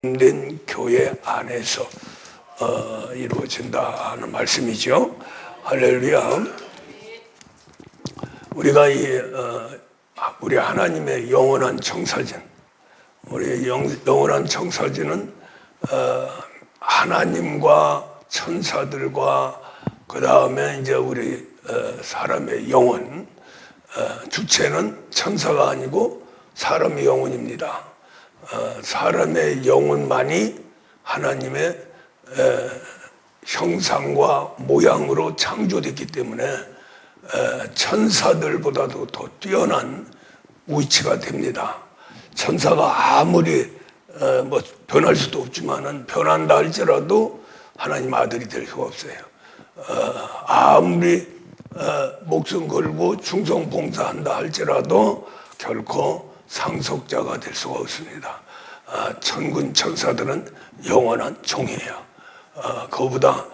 된 교회 안에서 이루어진다 하는 말씀이죠. 할렐루야. 우리가 우리 하나님의 영원한 청사진, 우리 영원한 청사진은 하나님과 천사들과 그 다음에 이제 우리 사람의 영혼, 주체는 천사가 아니고 사람의 영혼입니다. 사람의 영혼만이 하나님의 형상과 모양으로 창조됐기 때문에 천사들보다도 더 뛰어난 위치가 됩니다. 천사가 아무리 변할 수도 없지만은 변한다 할지라도 하나님 아들이 될 수가 없어요. 아무리 목숨 걸고 충성 봉사한다 할지라도 결코 상속자가 될 수가 없습니다. 천군 천사들은 영원한 종이에요. 그보다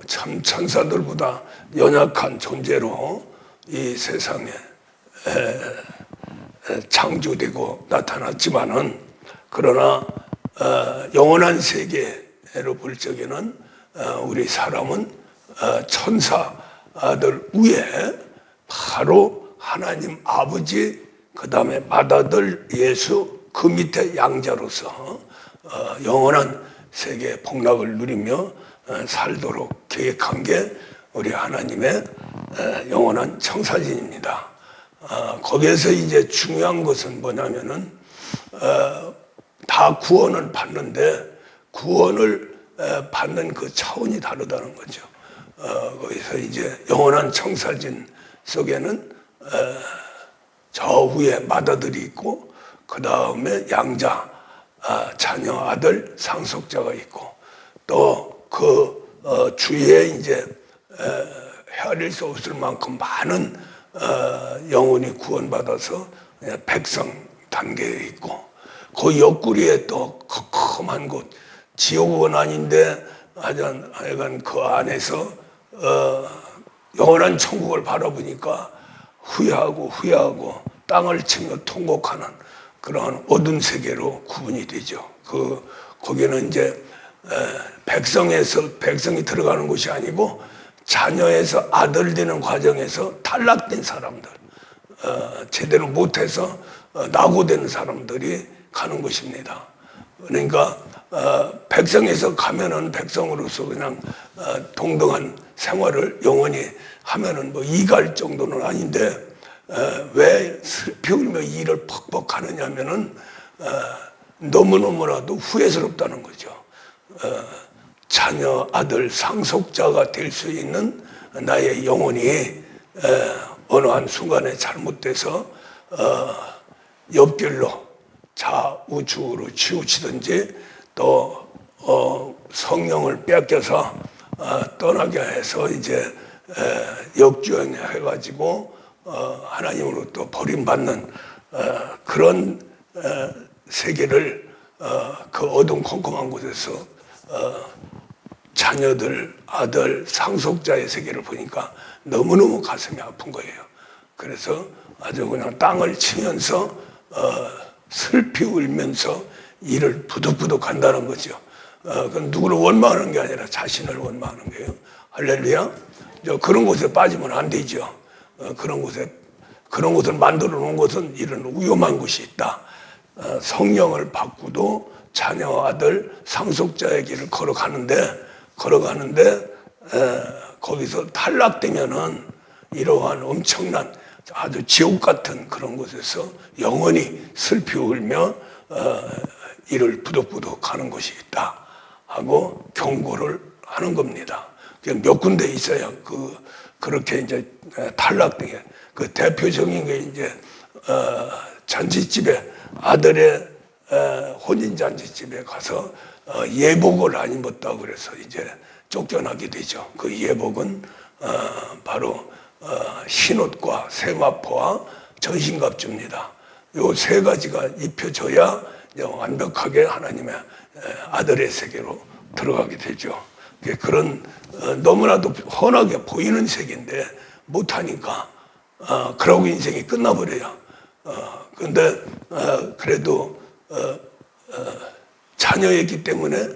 참 천사들보다 연약한 존재로 이 세상에 창조되고 나타났지만은, 그러나 영원한 세계로 볼 적에는 우리 사람은 천사들 위에 바로 하나님 아버지, 그 다음에 맏아들 예수, 그 밑에 양자로서 영원한 세계의 복락을 누리며 살도록 계획한 게 우리 하나님의 영원한 청사진입니다. 거기에서 이제 중요한 것은 뭐냐면은 다 구원을 받는데 구원을 받는 그 차원이 다르다는 거죠. 거기서 이제 영원한 청사진 속에는 저 위에 맏아들이 있고, 그 다음에 양자, 자녀, 아들, 상속자가 있고, 또 그 주위에 이제 헤아릴 수 없을 만큼 많은 영혼이 구원받아서 백성 단계에 있고, 그 옆구리에 또 컴컴한 곳, 지옥은 아닌데 하여간 그 안에서 영원한 천국을 바라보니까 후회하고 땅을 치며 통곡하는 그러한 어두운 세계로 구분이 되죠. 거기는 이제 백성이 들어가는 곳이 아니고 자녀에서 아들 되는 과정에서 탈락된 사람들, 제대로 못해서 낙오되는 사람들이 가는 곳입니다. 그러니까 백성에서 가면은 백성으로서 그냥 동등한 생활을 영원히 하면은 이갈 정도는 아닌데, 왜 슬피 울며 이를 퍽퍽 하느냐면은 너무너무나도 후회스럽다는 거죠. 자녀, 아들, 상속자가 될 수 있는 나의 영혼이 어느 한 순간에 잘못돼서 옆길로 좌우측으로 치우치든지, 또 성령을 뺏겨서 떠나게 해서 이제 역주행해가지고 하나님으로부터 버림받는 그런 세계를 그 어두운 컴컴한 곳에서 자녀들, 아들, 상속자의 세계를 보니까 너무너무 가슴이 아픈 거예요. 그래서 아주 그냥 땅을 치면서 슬피 울면서 이를 부득부득 한다는 거죠. 그건 누구를 원망하는 게 아니라 자신을 원망하는 거예요. 할렐루야. 그런 곳에 빠지면 안 되죠. 그런 곳을 만들어 놓은 것은 이런 위험한 곳이 있다. 성령을 받고도 자녀, 아들, 상속자의 길을 걸어가는데 거기서 탈락되면은 이러한 엄청난 아주 지옥 같은 그런 곳에서 영원히 슬피 울며 이를 부득부득 하는 것이 있다 하고 경고를 하는 겁니다. 몇 군데 있어요. 그렇게 이제 탈락되게. 그 대표적인 게 이제 잔치집에, 아들의 혼인잔치집에 가서 예복을 안 입었다고 그래서 이제 쫓겨나게 되죠. 그 예복은 바로 흰옷과 세마포와 전신갑주입니다. 요 세 가지가 입혀져야 완벽하게 하나님의 아들의 세계로 들어가게 되죠. 그런 너무나도 훤하게 보이는 세계인데 못하니까 그러고 인생이 끝나버려요. 그런데 그래도 자녀였기 때문에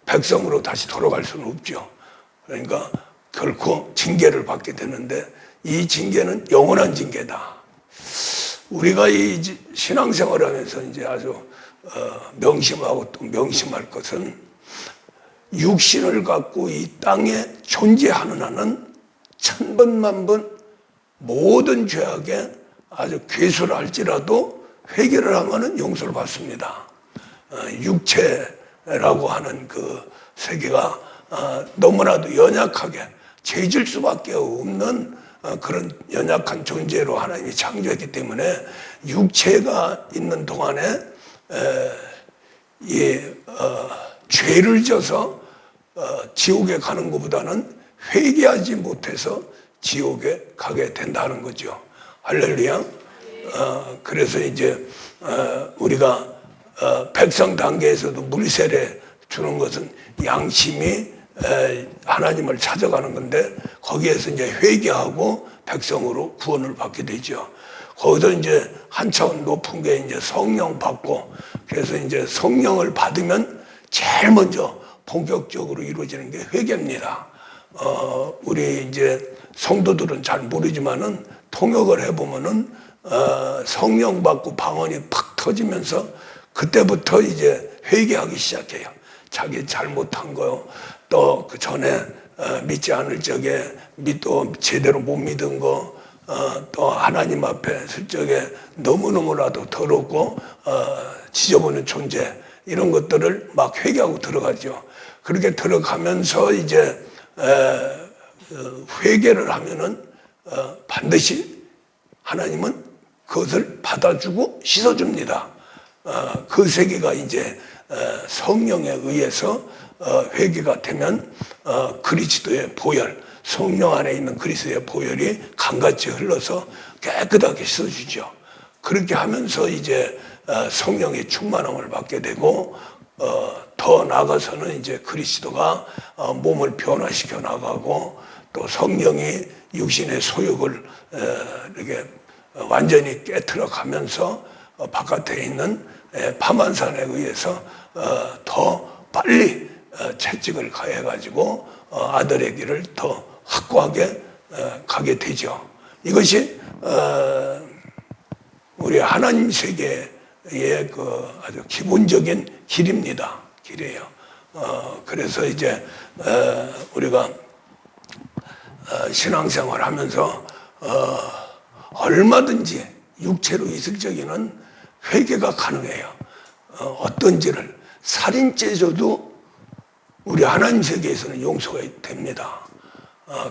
백성으로 다시 돌아갈 수는 없죠. 그러니까 결코 징계를 받게 되는데 이 징계는 영원한 징계다. 우리가 이 신앙생활을 하면서 이제 아주 명심하고 또 명심할 것은 육신을 갖고 이 땅에 존재하는 한은 천번만번 모든 죄악에 아주 괴수를 할지라도 회개를 하면은 용서를 받습니다. 육체라고 하는 그 세계가 너무나도 연약하게 죄질 수밖에 없는 그런 연약한 존재로 하나님이 창조했기 때문에 육체가 있는 동안에 죄를 져서 지옥에 가는 것보다는 회개하지 못해서 지옥에 가게 된다는 거죠. 할렐루야. 그래서 이제 우리가 백성 단계에서도 물세례 주는 것은 양심이 하나님을 찾아가는 건데 거기에서 이제 회개하고 백성으로 구원을 받게 되죠. 거기서 이제 한 차원 높은 게 이제 성령 받고, 그래서 이제 성령을 받으면 제일 먼저 본격적으로 이루어지는 게 회개입니다. 우리 이제 성도들은 잘 모르지만은 통역을 해보면은 성령 받고 방언이 팍 터지면서 그때부터 이제 회개하기 시작해요. 자기 잘못한 거, 또 그 전에 믿지 않을 적에 또 제대로 못 믿은 거, 또 하나님 앞에 설 적에 너무너무나도 더럽고 지저분한 존재, 이런 것들을 막 회개하고 들어가죠. 그렇게 들어가면서 이제 회개를 하면은 반드시 하나님은 그것을 받아주고 씻어줍니다. 그 세계가 이제 성령에 의해서 회개가 되면 그리스도의 보혈, 성령 안에 있는 그리스도의 보혈이 강같이 흘러서 깨끗하게 씻어주죠. 그렇게 하면서 이제 성령의 충만함을 받게 되고, 더 나아가서는 이제 그리스도가 몸을 변화시켜 나가고, 또 성령이 육신의 소욕을 이렇게 완전히 깨트려 가면서 바깥에 있는 파만산에 의해서 더 빨리 채찍을 가해가지고 아들의 길을 더 확고하게 가게 되죠. 이것이 우리 하나님 세계의 그 아주 기본적인 길입니다. 길이에요. 그래서 이제 우리가 신앙생활 하면서 얼마든지 육체로 있을 적에는 회개가 가능해요. 어떤지를 살인죄조도 우리 하나님 세계에서는 용서가 됩니다.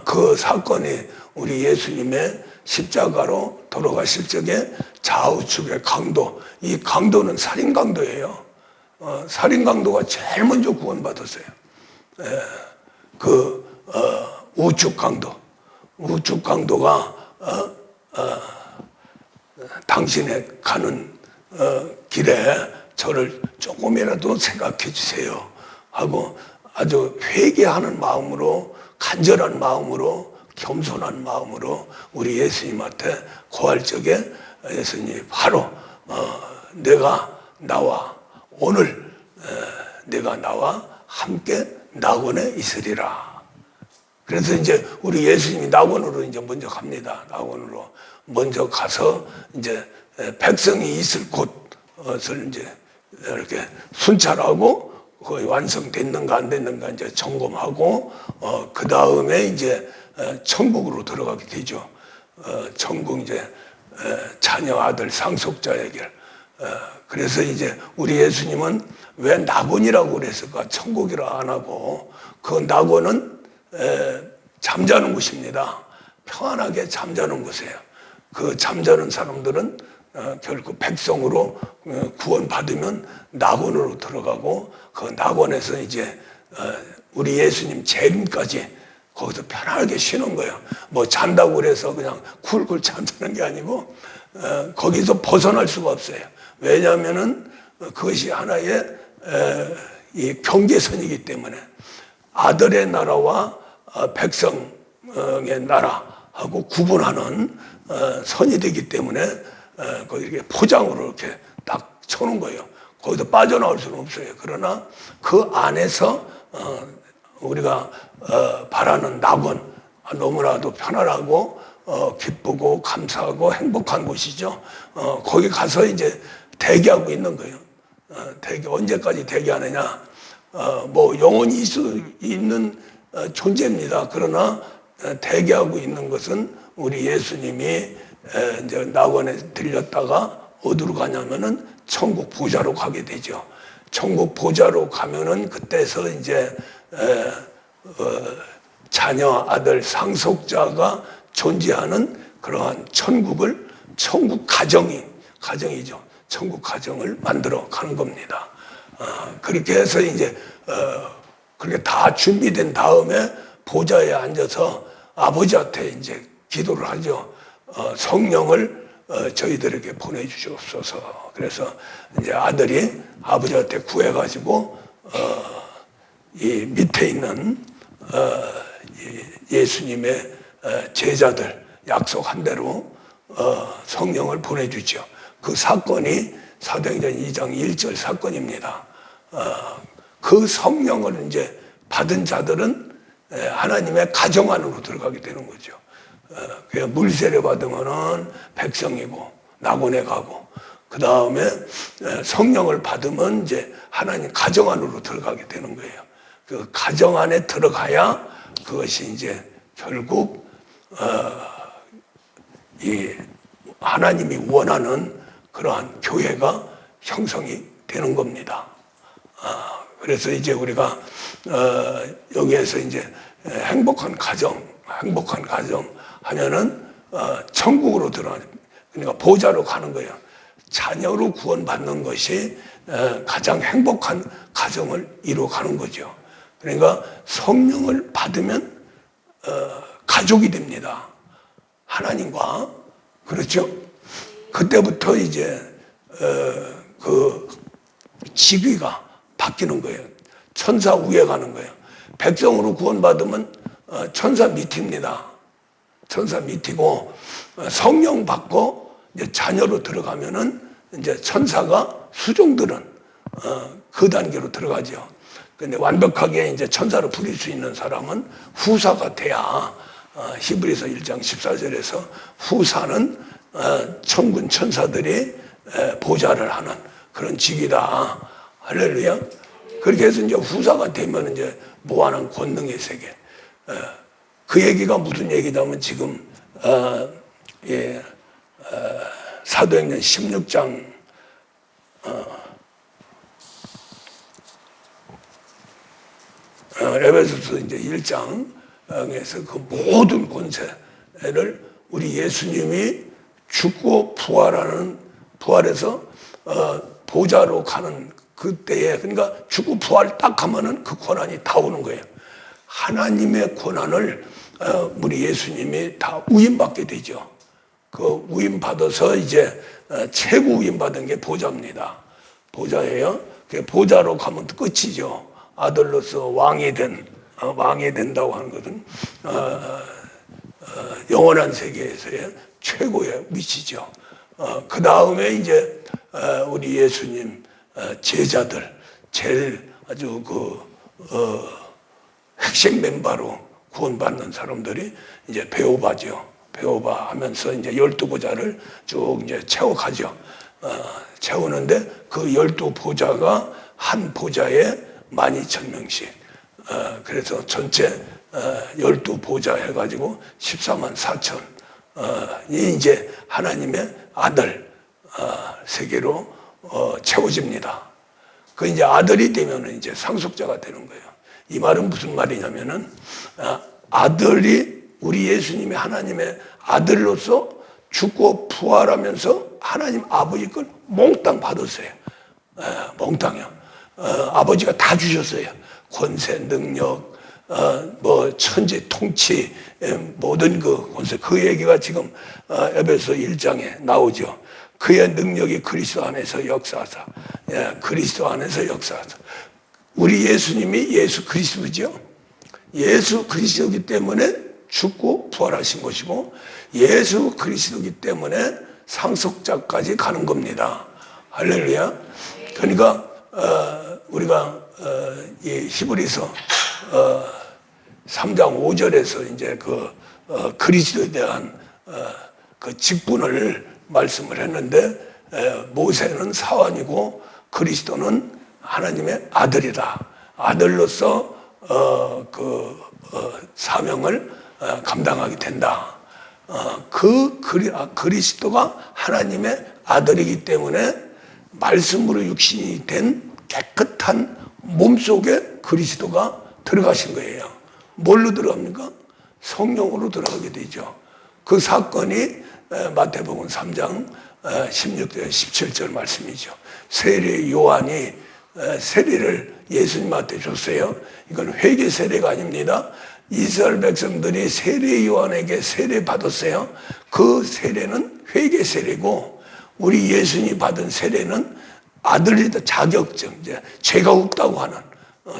그 사건이 우리 예수님의 십자가로 돌아가실 적에 좌우측의 강도, 이 강도는 살인 강도예요. 살인 강도가 제일 먼저 구원받았어요. 우측 강도가 당신의 가는 길에 저를 조금이라도 생각해 주세요 하고 아주 회개하는 마음으로, 간절한 마음으로, 겸손한 마음으로 우리 예수님한테 고할 적에 예수님이 바로 내가 나와 오늘 내가 나와 함께 낙원에 있으리라. 그래서 이제 우리 예수님이 낙원으로 이제 먼저 갑니다. 낙원으로 먼저 가서 이제 백성이 있을 곳을 이제 이렇게 순찰하고 거의 완성됐는가 안 됐는가 이제 점검하고 그 다음에 이제 천국으로 들어가게 되죠. 천국 이제 자녀 아들 상속자에게. 그래서 이제 우리 예수님은 왜 낙원이라고 그랬을까? 천국이라 안 하고 그 낙원은 잠자는 곳입니다. 평안하게 잠자는 곳이에요. 그 잠자는 사람들은 결코 백성으로 구원받으면 낙원으로 들어가고 그 낙원에서 이제 우리 예수님 재림까지 거기서 편하게 쉬는 거예요. 뭐 잔다고 그래서 그냥 쿨쿨 잠자는 게 아니고 거기서 벗어날 수가 없어요. 왜냐하면은 그것이 하나의 이 경계선이기 때문에 아들의 나라와 백성의 나라하고 구분하는 선이 되기 때문에 거기 이렇게 포장으로 이렇게 딱 쳐놓은 거예요. 거기서 빠져나올 수는 없어요. 그러나 그 안에서 우리가 바라는 낙원, 너무나도 편안하고 기쁘고 감사하고 행복한 곳이죠. 거기 가서 이제 대기하고 있는 거예요. 언제까지 대기하느냐? 뭐 영원히 있는 존재입니다. 그러나 대기하고 있는 것은 우리 예수님이 이제 낙원에 들렸다가 어디로 가냐면은 천국 보좌로 가게 되죠. 천국 보좌로 가면은 그때서 이제 자녀, 아들, 상속자가 존재하는 그러한 천국 가정이죠. 천국 가정을 만들어 가는 겁니다. 그렇게 해서 이제 그렇게 다 준비된 다음에 보좌에 앉아서 아버지한테 이제 기도를 하죠. 성령을 저희들에게 보내주시옵소서. 그래서 이제 아들이 아버지한테 구해가지고 이 밑에 있는 예수님의 제자들 약속한 대로 성령을 보내주죠. 그 사건이 사도행전 2장 1절 사건입니다. 그 성령을 이제 받은 자들은 하나님의 가정 안으로 들어가게 되는 거죠. 그냥 물세례 받으면은 백성이고 낙원에 가고, 그 다음에 성령을 받으면 이제 하나님 가정 안으로 들어가게 되는 거예요. 그 가정 안에 들어가야 그것이 이제 결국 이 하나님이 원하는 그러한 교회가 형성이 되는 겁니다. 그래서 이제 우리가 여기에서 이제 행복한 가정 하면은 천국으로 들어가는, 그러니까 보좌로 가는 거예요. 자녀로 구원받는 것이 가장 행복한 가정을 이루어가는 거죠. 그러니까 성령을 받으면 가족이 됩니다. 하나님과. 그렇죠? 그때부터 이제 그 직위가 바뀌는 거예요. 천사 위에 가는 거예요. 백성으로 구원받으면 천사 밑입니다. 천사 밑이고, 성령 받고 이제 자녀로 들어가면은 이제 천사가, 수종들은 그 단계로 들어가죠. 근데 완벽하게 이제 천사로 부릴 수 있는 사람은 후사가 돼야, 히브리서 1장 14절에서 후사는 천군 천사들이 보좌를 하는 그런 직이다. 할렐루야. 그렇게 해서 이제 후사가 되면 이제 무한한 권능의 세계. 그 얘기가 무슨 얘기냐면 지금 사도행전 16장 에베소서 이제 1장에서 그 모든 권세를 우리 예수님이 죽고 부활해서 보좌로 가는 그때에, 그러니까 죽고 부활 딱 하면은 그 권한이 다 오는 거예요. 하나님의 권한을 우리 예수님이 다 위임받게 되죠. 그 위임받아서 이제 최고 위임받은 게 보좌입니다. 보좌예요. 보좌로 가면 끝이죠. 아들로서 왕이 된다고 하는 것은 영원한 세계에서의 최고의 위치죠. 그 다음에 이제 우리 예수님 제자들, 제일 아주 핵심 멤버로 구원받는 사람들이 이제 배우바죠. 배우바 하면서 이제 12보좌를 쭉 이제 채워가죠. 채우는데 그 12보좌가 한 보좌에 12,000명씩. 그래서 전체 12보좌 해가지고 14만 4천이 이제 하나님의 아들 세계로 채워집니다. 그 이제 아들이 되면 이제 상속자가 되는 거예요. 이 말은 무슨 말이냐면은 아들이 우리 예수님이 하나님의 아들로서 죽고 부활하면서 하나님 아버지 걸 몽땅 받았어요. 몽땅이요. 아버지가 다 주셨어요. 권세, 능력, 뭐 천지 통치, 모든 그 권세, 그 얘기가 지금 에베소 1장에 나오죠. 그의 능력이 그리스도 안에서 역사하사. 그리스도 안에서 역사하사. 우리 예수님이 예수 그리스도죠. 예수 그리스도이기 때문에 죽고 부활하신 것이고, 예수 그리스도이기 때문에 상속자까지 가는 겁니다. 할렐루야. 그러니까 우리가 이 히브리서 3장 5절에서 이제 그리스도에 대한 그 직분을 말씀을 했는데, 모세는 사환이고 그리스도는 하나님의 아들이다. 아들로서 사명을 감당하게 된다. 그리스도가 하나님의 아들이기 때문에 말씀으로 육신이 된 깨끗한 몸 속에 그리스도가 들어가신 거예요. 뭘로 들어갑니까? 성령으로 들어가게 되죠. 그 사건이 마태복음 3장 16절 17절 말씀이죠. 세례 요한이 세례를 예수님한테 줬어요. 이건 회개 세례가 아닙니다. 이스라엘 백성들이 세례 요한에게 세례 받았어요. 그 세례는 회개 세례고, 우리 예수님이 받은 세례는 아들이다 자격증, 이제 죄가 없다고 하는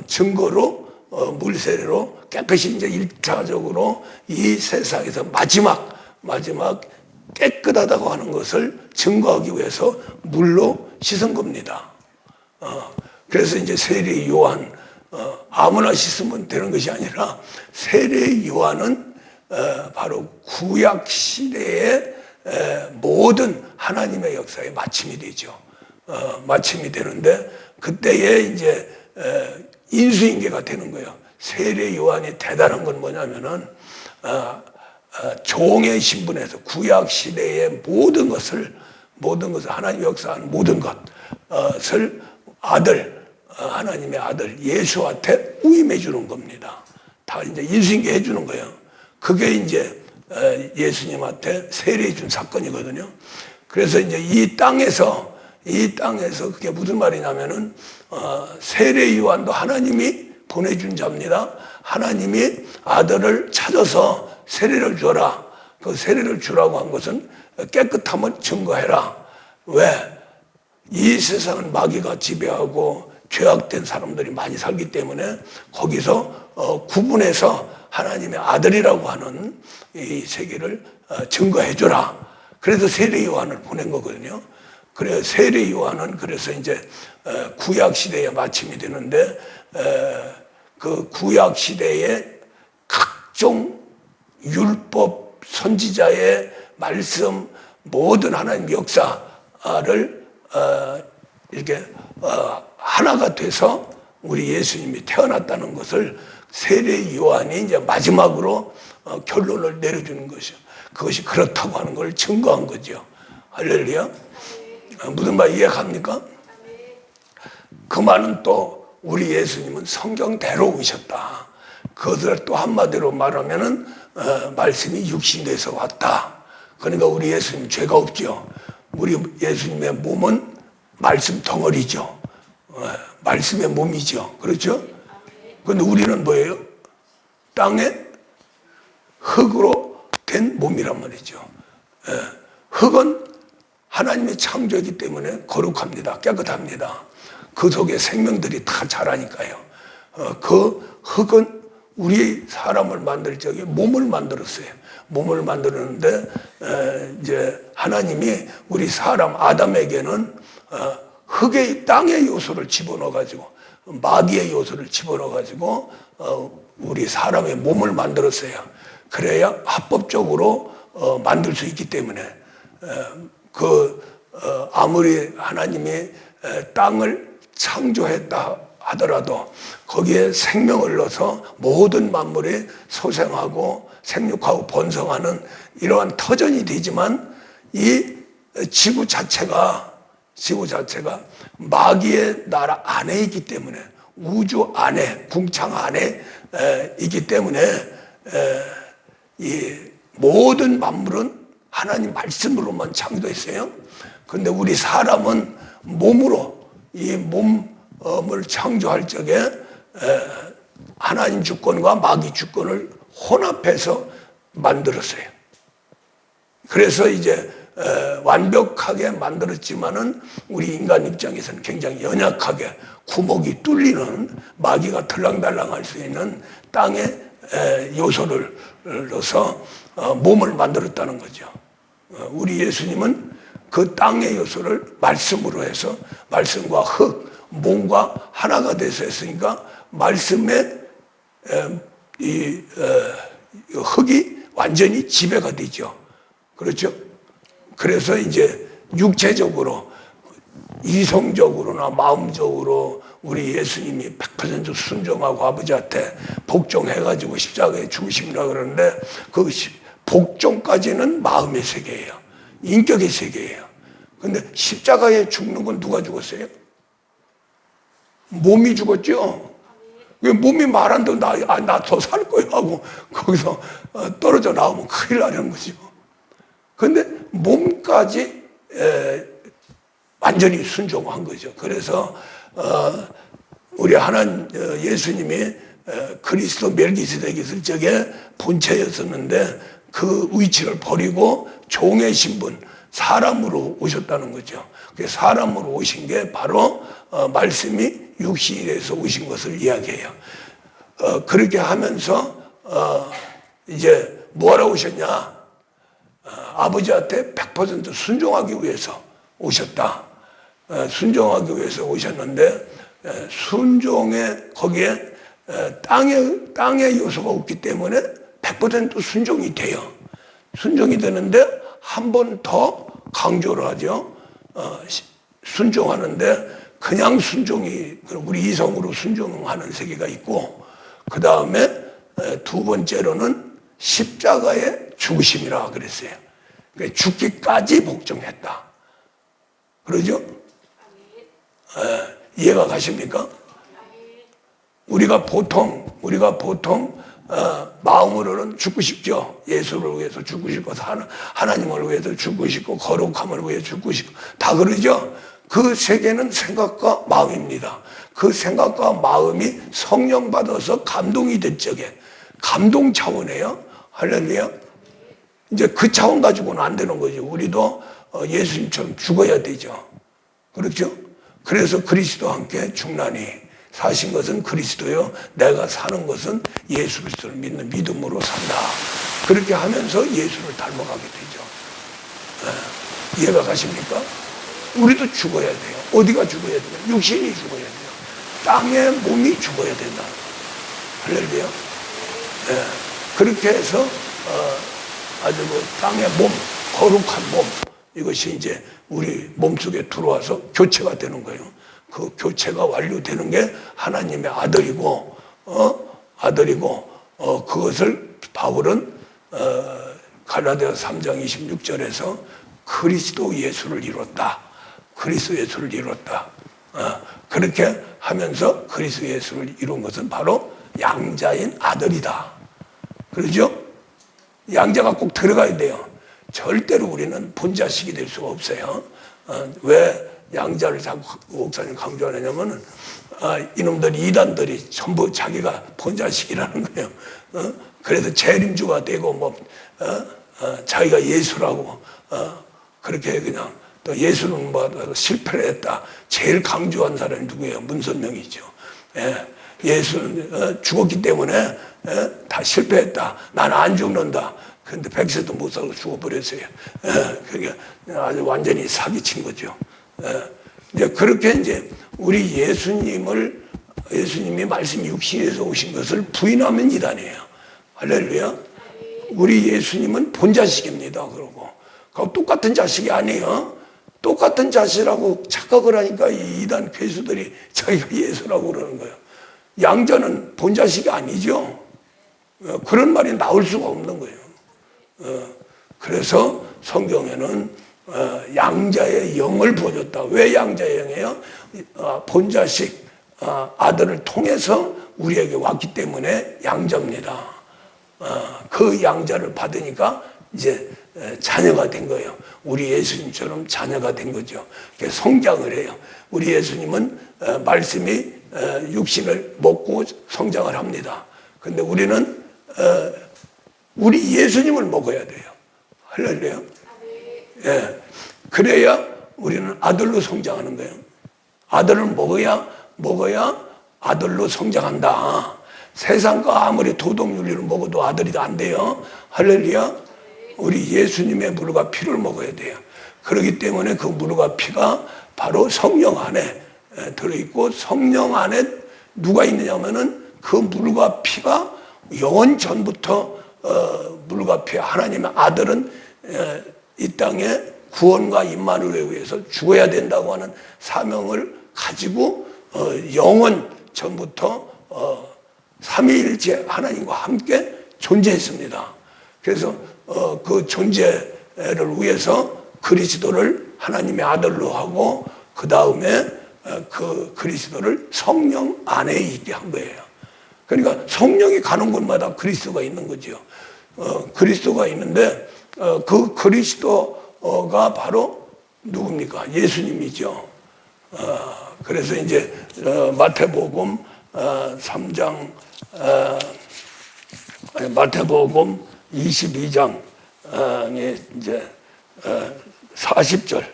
증거로 물세례로 깨끗이 이제 1차적으로 이 세상에서 마지막 깨끗하다고 하는 것을 증거하기 위해서 물로 씻은 겁니다. 그래서 이제 세례 요한, 아무나 씻으면 되는 것이 아니라 세례 요한은 바로 구약 시대의 모든 하나님의 역사에 마침이 되죠. 마침이 되는데, 그때에 이제 인수인계가 되는 거예요. 세례 요한이 대단한 건 뭐냐면은 종의 신분에서 구약 시대의 모든 것을 하나님 역사하는 모든 것을 하나님의 아들 예수한테 위임해 주는 겁니다. 다 이제 인수인계 해 주는 거예요. 그게 이제 예수님한테 세례해 준 사건이거든요. 그래서 이제 이 땅에서 그게 무슨 말이냐면은 세례 요한도 하나님이 보내준 자입니다. 하나님이 아들을 찾아서 세례를 줘라. 그 세례를 주라고 한 것은 깨끗함을 증거해라. 왜? 이 세상은 마귀가 지배하고 죄악된 사람들이 많이 살기 때문에 거기서 구분해서 하나님의 아들이라고 하는 이 세계를 증거해줘라. 그래서 세례 요한을 보낸 거거든요. 그래서 세례 요한은 그래서 이제 구약 시대에 마침이 되는데, 그 구약 시대의 각종 율법 선지자의 말씀, 모든 하나님 역사를 이렇게 하나가 돼서 우리 예수님이 태어났다는 것을 세례 요한이 이제 마지막으로 결론을 내려주는 것이요. 그것이 그렇다고 하는 걸 증거한 거죠. 할렐루야. 무슨 말 이해갑니까? 그 말은 또 우리 예수님은 성경대로 오셨다. 그것을 또 한마디로 말하면은 말씀이 육신돼서 왔다. 그러니까 우리 예수님 죄가 없죠. 우리 예수님의 몸은 말씀 덩어리죠. 말씀의 몸이죠. 그렇죠? 그런데 우리는 뭐예요? 땅에 흙으로 된 몸이란 말이죠. 흙은 하나님의 창조이기 때문에 거룩합니다. 깨끗합니다. 그 속에 생명들이 다 자라니까요. 그 흙은 우리 사람을 만들 적에 몸을 만들었어요. 몸을 만들었는데 이제 하나님이 우리 사람 아담에게는 흙의 땅의 요소를 집어넣어가지고, 마귀의 요소를 집어넣어가지고 우리 사람의 몸을 만들었어요. 그래야 합법적으로 만들 수 있기 때문에 아무리 하나님이 땅을 창조했다 하더라도 거기에 생명을 넣어서 모든 만물이 소생하고 생육하고 번성하는 이러한 터전이 되지만, 이 지구 자체가 마귀의 나라 안에 있기 때문에, 우주 안에, 궁창 안에 있기 때문에 이 모든 만물은 하나님 말씀으로만 창조했어요. 그런데 우리 사람은 몸으로 이 몸을 창조할 적에 하나님 주권과 마귀 주권을 혼합해서 만들었어요. 그래서 이제 완벽하게 만들었지만은 우리 인간 입장에서는 굉장히 연약하게 구멍이 뚫리는, 마귀가 들랑달랑할 수 있는 땅의 요소를 넣어서 몸을 만들었다는 거죠. 우리 예수님은 그 땅의 요소를 말씀으로 해서 말씀과 흙, 몸과 하나가 돼서 했으니까 말씀의 이 흙이 완전히 지배가 되죠. 그렇죠? 그래서 이제 육체적으로 이성적으로나 마음적으로 우리 예수님이 100% 순종하고 아버지한테 복종해가지고 십자가에 죽으심이라 그러는데 그 복종까지는 마음의 세계예요. 인격의 세계예요. 근데 십자가에 죽는 건 누가 죽었어요? 몸이 죽었죠? 몸이 말한다고 나 더 살 거야 하고 거기서 떨어져 나오면 큰일 나는 거죠. 근데 몸까지 완전히 순종한 거죠. 그래서 우리 하나님 예수님이 그리스도 멜기세덱 있을 적에 본체였었는데 그 위치를 버리고 종의 신분, 사람으로 오셨다는 거죠. 사람으로 오신 게 바로 말씀이 육신이 돼서 오신 것을 이야기해요. 그렇게 하면서 이제 뭐하러 오셨냐? 아버지한테 100% 순종하기 위해서 오셨다. 순종하기 위해서 오셨는데 순종에 거기에 땅의 요소가 없기 때문에 100% 순종이 돼요. 순종이 되는데 한 번 더 강조를 하죠. 순종하는데 그냥 순종이 우리 이성으로 순종하는 세계가 있고 그 다음에 두 번째로는 십자가의 죽으심이라 그랬어요. 그러니까 죽기까지 복종했다. 그러죠? 이해가 가십니까? 우리가 보통 마음으로는 죽고 싶죠. 예수를 위해서 죽고 싶고 하나님을 위해서 죽고 싶고 거룩함을 위해 죽고 싶고 다 그러죠. 그 세계는 생각과 마음입니다. 그 생각과 마음이 성령 받아서 감동이 된 적에 감동 차원이에요. 할렐루야. 이제 그 차원 가지고는 안 되는 거죠. 우리도 예수님처럼 죽어야 되죠. 그렇죠? 그래서 그리스도와 함께 죽나니 사신 것은 그리스도요. 내가 사는 것은 예수 그리스도를 믿는 믿음으로 산다. 그렇게 하면서 예수를 닮아가게 되죠. 이해가 가십니까? 우리도 죽어야 돼요. 어디가 죽어야 돼요? 육신이 죽어야 돼요. 땅의 몸이 죽어야 된다. 할렐루야. 그렇게 해서 아주 그 땅의 몸, 거룩한 몸 이것이 이제 우리 몸속에 들어와서 교체가 되는 거예요. 그 교체가 완료되는 게 하나님의 아들이고 그것을 바울은 갈라디아서 3장 26절에서 그리스도 예수를 이뤘다. 그리스도 예수를 이뤘다. 그렇게 하면서 그리스도 예수를 이룬 것은 바로 양자인 아들이다. 그러죠? 양자가 꼭 들어가야 돼요. 절대로 우리는 본자식이 될 수가 없어요. 왜 양자를 자꾸 목사님 강조하냐면은 이놈들이 이단들이 전부 자기가 본자식이라는 거예요. 그래서 재림주가 되고 자기가 예수라고 그렇게 그냥 또 예수는 실패를 했다. 제일 강조한 사람이 누구예요? 문선명이죠. 예수는 죽었기 때문에 다 실패했다. 나는 안 죽는다. 근데 100세도 못 살고 죽어버렸어요. 그게 아주 완전히 사기친 거죠. 이제 그렇게 이제 우리 예수님이 말씀이 육신에서 오신 것을 부인하면 이단이에요. 할렐루야. 우리 예수님은 본자식입니다. 그러고 똑같은 자식이 아니에요. 똑같은 자식이라고 착각을 하니까 이 이단 괴수들이 자기가 예수라고 그러는 거예요. 양자는 본자식이 아니죠. 그런 말이 나올 수가 없는 거예요. 그래서 성경에는 양자의 영을 보여줬다. 왜 양자의 영이에요? 본자식 아들을 통해서 우리에게 왔기 때문에 양자입니다. 그 양자를 받으니까 이제 자녀가 된 거예요. 우리 예수님처럼 자녀가 된 거죠. 성장을 해요. 우리 예수님은 말씀이 육신을 먹고 성장을 합니다. 근데 우리는 우리 예수님을 먹어야 돼요. 할렐루야. 예. 그래야 우리는 아들로 성장하는 거예요. 아들을 먹어야 아들로 성장한다. 세상과 아무리 도덕윤리를 먹어도 아들이 안 돼요. 할렐루야. 우리 예수님의 물과 피를 먹어야 돼요. 그렇기 때문에 그 물과 피가 바로 성령 안에 들어있고, 성령 안에 누가 있느냐면은 그 물과 피가 영원 전부터 물과 피, 하나님의 아들은 이 땅에 구원과 임마누엘에 의해서 죽어야 된다고 하는 사명을 가지고 영원 전부터 삼위일체 하나님과 함께 존재했습니다. 그래서 그 존재를 위해서 그리스도를 하나님의 아들로 하고, 그 다음에 그 그리스도를 성령 안에 있게 한 거예요. 그러니까 성령이 가는 곳마다 그리스도가 있는 거죠. 그리스도가 있는데 그 그리스도가 바로 누굽니까? 예수님이죠. 그래서 이제 마태복음 3장, 마태복음 22장에 이제 40절,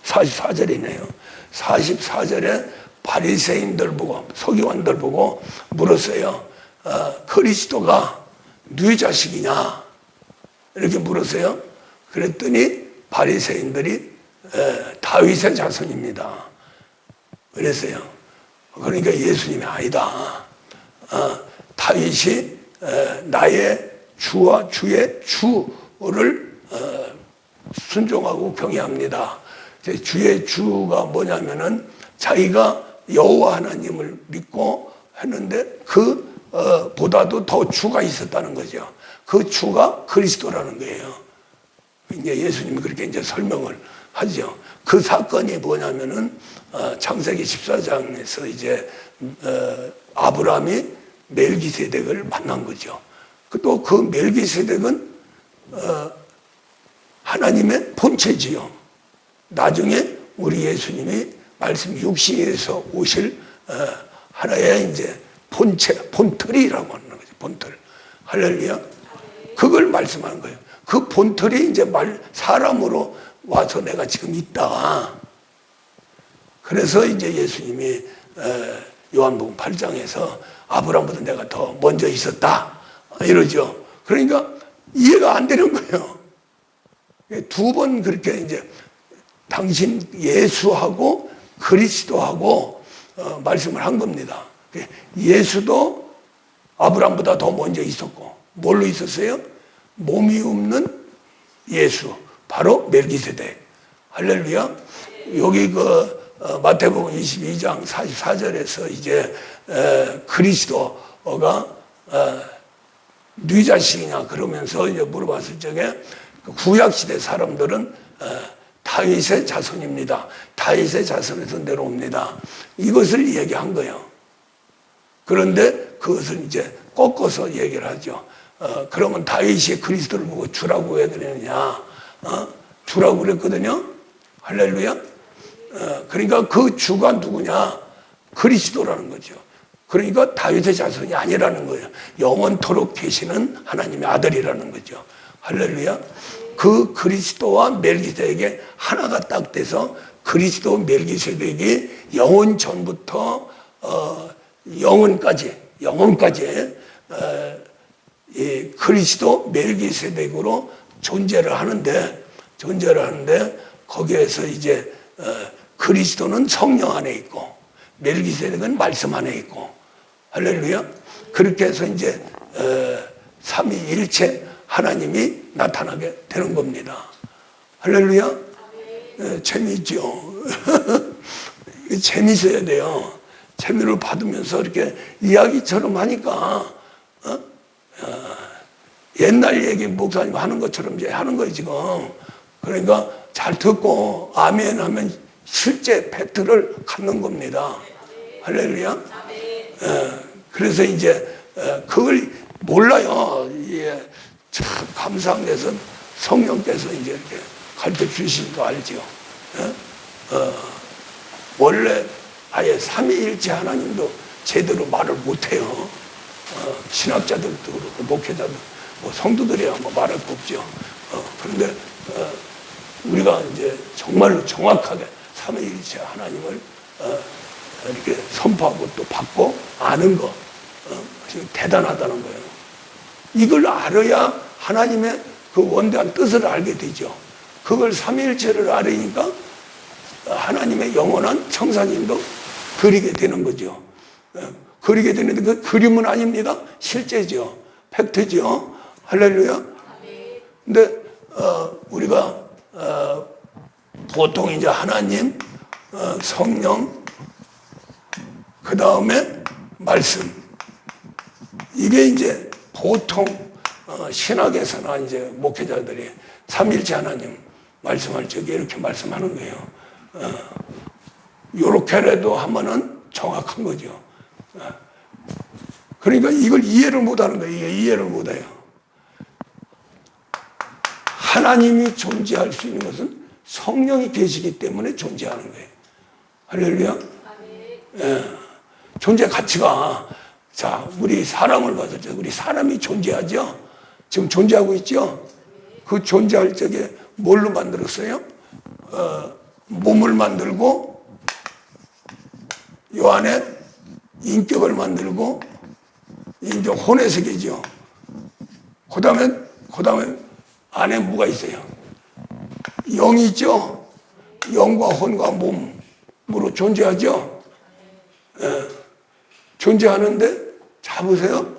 44절이네요. 44절에 바리새인들 보고, 서기관들 보고 물었어요. 그리스도가 네 자식이냐? 이렇게 물었어요. 그랬더니 바리새인들이 다윗의 자손입니다. 그랬어요. 그러니까 예수님이 아니다. 다윗이 나의 주와 주의 주를 순종하고 경외합니다. 주의 주가 뭐냐면은 자기가 여호와 하나님을 믿고 했는데 그 보다도 더 주가 있었다는 거죠. 그 주가 그리스도라는 거예요. 이제 예수님이 그렇게 이제 설명을 하죠. 그 사건이 뭐냐면은 창세기 14장에서 이제 아브라함이 멜기세덱을 만난 거죠. 또 그 멜기세덱은 하나님의 본체지요. 나중에 우리 예수님이 말씀 육신에서 오실 하나의 이제 본체, 본틀이라고 하는 거죠. 본틀. 할렐루야. 그걸 말씀하는 거예요. 그 본틀이 이제 사람으로 와서 내가 지금 있다. 그래서 이제 예수님이 요한복음 8장에서 아브라함보다 내가 더 먼저 있었다. 이러죠. 그러니까 이해가 안 되는 거예요. 두 번 그렇게 이제 당신 예수하고 그리스도하고 말씀을 한 겁니다. 예수도 아브라함보다 더 먼저 있었고, 뭘로 있었어요? 몸이 없는 예수, 바로 멜기세덱. 할렐루야. 여기 마태복음 22장 44절에서 이제 그리스도가 네 자식이냐 그러면서 이제 물어봤을 적에 구약시대 사람들은 다윗의 자손입니다. 다윗의 자손에서 내려옵니다. 이것을 얘기한 거예요. 그런데 그것을 이제 꺾어서 얘기를 하죠. 그러면 다윗이 그리스도를 보고 주라고 왜 그러느냐? 주라고 그랬거든요. 할렐루야. 그러니까 그 주가 누구냐? 그리스도라는 거죠. 그러니까 다윗의 자손이 아니라는 거예요. 영원토록 계시는 하나님의 아들이라는 거죠. 할렐루야. 그 그리스도와 멜기세덱이 하나가 딱 돼서 그리스도 멜기세덱이 영원 전부터 영원까지 이 그리스도 멜기세덱으로 존재를 하는데 거기에서 이제 그리스도는 성령 안에 있고 멜기세덱은 말씀 안에 있고, 할렐루야. 그렇게 해서 이제 삼위일체 하나님이 나타나게 되는 겁니다. 할렐루야. 재미있죠. 재미있어야 돼요. 재미를 받으면서 이렇게 이야기처럼 하니까 옛날 얘기 목사님 하는 것처럼 이제 하는 거예요 지금. 그러니까 잘 듣고 아멘 하면 실제 팩트를 갖는 겁니다. 할렐루야. 그래서 이제 그걸 몰라요. 참 감사한 것은 성령께서 이제 이렇게 가르쳐 주신 거 알죠. 원래 아예 삼위일체 하나님도 제대로 말을 못해요. 신학자들도 그렇고 목회자들, 성도들이야 말할 거 없죠. 그런데 우리가 이제 정말로 정확하게 삼위일체 하나님을 이렇게 선포하고 또 받고 아는 거, 대단하다는 거예요. 이걸 알아야 하나님의 그 원대한 뜻을 알게 되죠. 그걸 삼위일체를 알으니까 하나님의 영원한 청산님도 그리게 되는 거죠. 그리게 되는데 그 그림은 아닙니다. 실제죠. 팩트죠. 할렐루야. 근데 우리가 보통 이제 하나님, 성령, 그 다음에 말씀, 이게 이제 보통 신학에서나 이제 목회자들이 삼일체 하나님 말씀할 적에 이렇게 말씀하는 거예요. 요렇게라도 하면은 정확한 거죠. 그러니까 이걸 이해를 못하는 거예요. 이해를 못해요. 하나님이 존재할 수 있는 것은 성령이 계시기 때문에 존재하는 거예요. 할렐루야. 존재 가치가, 자, 우리 사람을 봤을 때 우리 사람이 존재하죠. 지금 존재하고 있죠. 그 존재할 적에 뭘로 만들었어요? 몸을 만들고 요 안에 인격을 만들고 이제 혼의 세계죠. 그 다음에 안에 뭐가 있어요? 영이 있죠. 영과 혼과 몸으로 존재하죠. 존재하는데 자 보세요.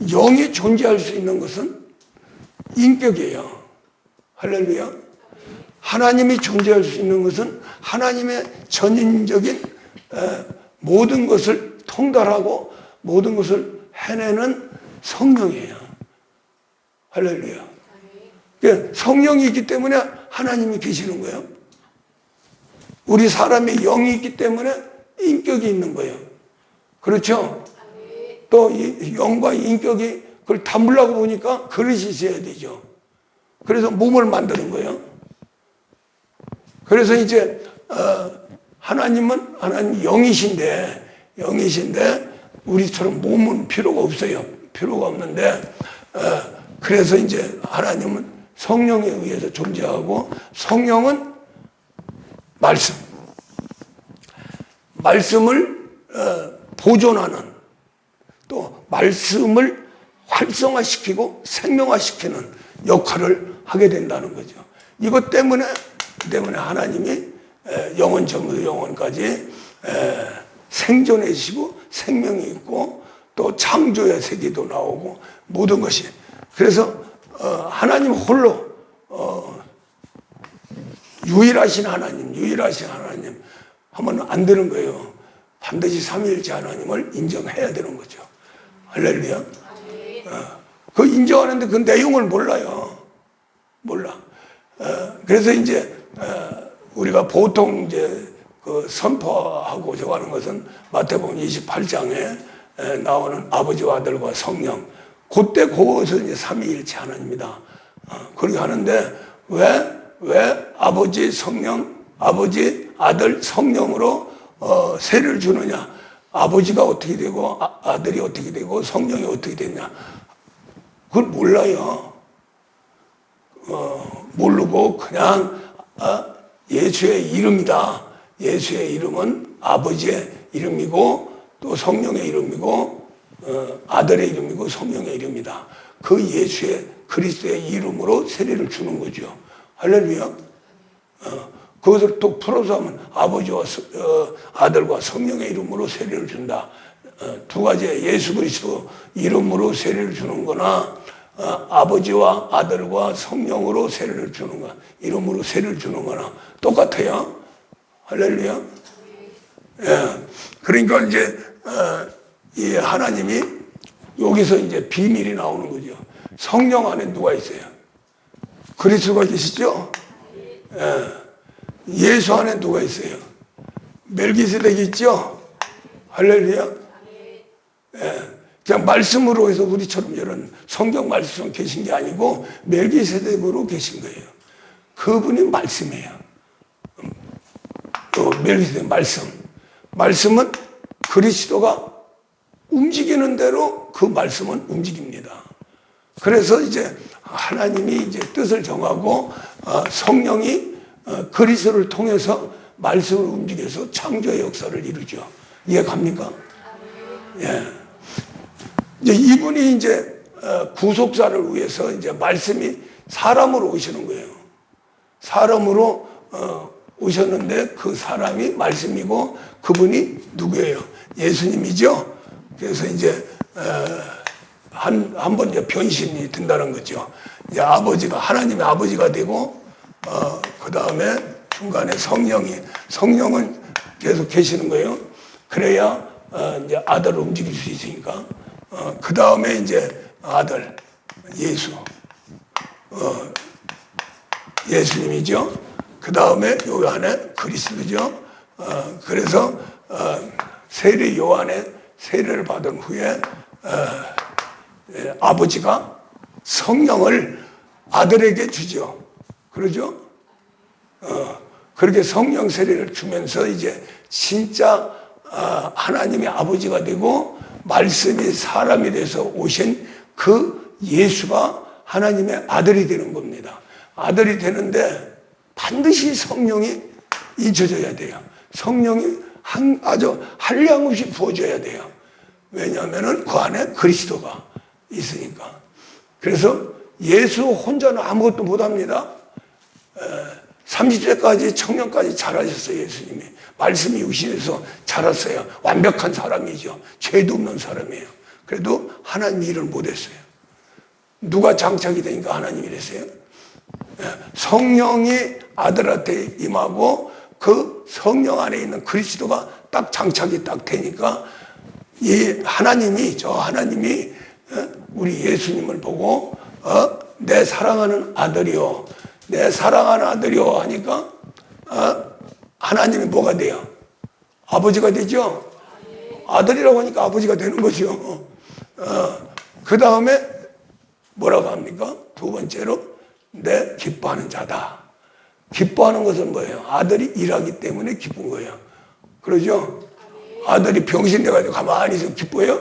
영이 존재할 수 있는 것은 인격이에요. 할렐루야. 하나님이 존재할 수 있는 것은 하나님의 전인적인 모든 것을 통달하고 모든 것을 해내는 성령이에요. 할렐루야. 성령이 있기 때문에 하나님이 계시는 거예요. 우리 사람의 영이 있기 때문에 인격이 있는 거예요. 그렇죠? 또 이 영과 인격이 그걸 담으려고 보니까 그릇이 있어야 되죠. 그래서 몸을 만드는 거예요. 그래서 이제 하나님은 하나님 영이신데 우리처럼 몸은 필요가 없어요. 필요가 없는데 그래서 이제 하나님은 성령에 의해서 존재하고 성령은 말씀을 보존하는 또 말씀을 활성화시키고 생명화시키는 역할을 하게 된다는 거죠. 이것 때문에 하나님이 영원전부터 영원까지 생존해지시고 생명이 있고 또 창조의 세계도 나오고 모든 것이 그래서 하나님 홀로 유일하신 하나님 하면 안 되는 거예요. 반드시 삼위일체 하나님을 인정해야 되는 거죠. 할렐루야. 그 인정하는데 그 내용을 몰라요. 몰라. 그래서 이제 우리가 보통 이제 그 선포하고 저하는 것은 마태복음 28장에 나오는 아버지와 아들과 성령. 그때 그것은 이제 삼위일체 하나님이다. 그렇게 하는데 왜 아버지 성령, 아버지 아들 성령으로 세를 주느냐? 아버지가 어떻게 되고 아들이 어떻게 되고 성령이 어떻게 되냐? 그걸 몰라요. 모르고 그냥 예수의 이름이다. 예수의 이름은 아버지의 이름이고 또 성령의 이름이고 아들의 이름이고 성령의 이름이다. 그 예수의 그리스도의 이름으로 세례를 주는 거죠. 할렐루야. 그것을 또 풀어서 하면 아버지와 아들과 성령의 이름으로 세례를 준다. 두 가지의 예수 그리스도 이름으로 세례를 주는 거나 아버지와 아들과 성령으로 세례를 주는 거, 이름으로 세례를 주는 거나 똑같아요. 할렐루야. 예. 그러니까 이제 이 하나님이 여기서 이제 비밀이 나오는 거죠. 성령 안에 누가 있어요? 그리스도가 계시죠? 예. 예수 안에 누가 있어요? 멜기세덱이 있죠? 할렐루야. 예. 그냥 말씀으로 해서 우리처럼 이런 성경 말씀으로 계신 게 아니고 멜기세덱으로 계신 거예요. 그분이 말씀이에요. 또 멜기세덱 말씀은 그리스도가 움직이는 대로 그 말씀은 움직입니다. 그래서 이제 하나님이 이제 뜻을 정하고 성령이 그리스도를 통해서 말씀을 움직여서 창조의 역사를 이루죠. 이해갑니까? 예. 이제 이분이 이제 구속사를 위해서 이제 말씀이 사람으로 오시는 거예요. 사람으로 오셨는데 그 사람이 말씀이고 그분이 누구예요? 예수님이죠. 그래서 이제 한번 이제 변신이 된다는 거죠. 이제 아버지가 하나님의 아버지가 되고 그 다음에 중간에 성령은 계속 계시는 거예요. 그래야 이제 아들을 움직일 수 있으니까 그 다음에 이제 아들 예수 예수님이죠. 그 다음에 요한의 그리스도죠. 그래서 세례 요한의 세례를 받은 후에 아버지가 성령을 아들에게 주죠. 그러죠? 그렇게 성령 세례를 주면서 이제 진짜 하나님의 아버지가 되고 말씀이 사람이 돼서 오신 그 예수가 하나님의 아들이 되는 겁니다. 아들이 되는데 반드시 성령이 잊혀져야 돼요. 성령이 아주 한량없이 부어져야 돼요. 왜냐하면 그 안에 그리스도가 있으니까. 그래서 예수 혼자는 아무것도 못합니다. 30세까지 청년까지 자라셨어요. 예수님이. 말씀이 육신에서 자랐어요. 완벽한 사람이죠. 죄도 없는 사람이에요. 그래도 하나님 일을 못했어요. 누가 장착이 되니까 하나님이 됐어요? 성령이 아들한테 임하고 그 성령 안에 있는 그리스도가 딱 장착이 딱 되니까 이 하나님이 우리 예수님을 보고 내 사랑하는 아들이요, 내 사랑하는 아들이요 하니까 하나님이 뭐가 돼요? 아버지가 되죠. 아들이라고 하니까 아버지가 되는 거죠. 그 다음에 뭐라고 합니까? 두 번째로 내 기뻐하는 자다. 기뻐하는 것은 뭐예요? 아들이 일하기 때문에 기쁜 거예요. 그러죠? 아들이 병신 돼가지고 가만히 있으면 기뻐요?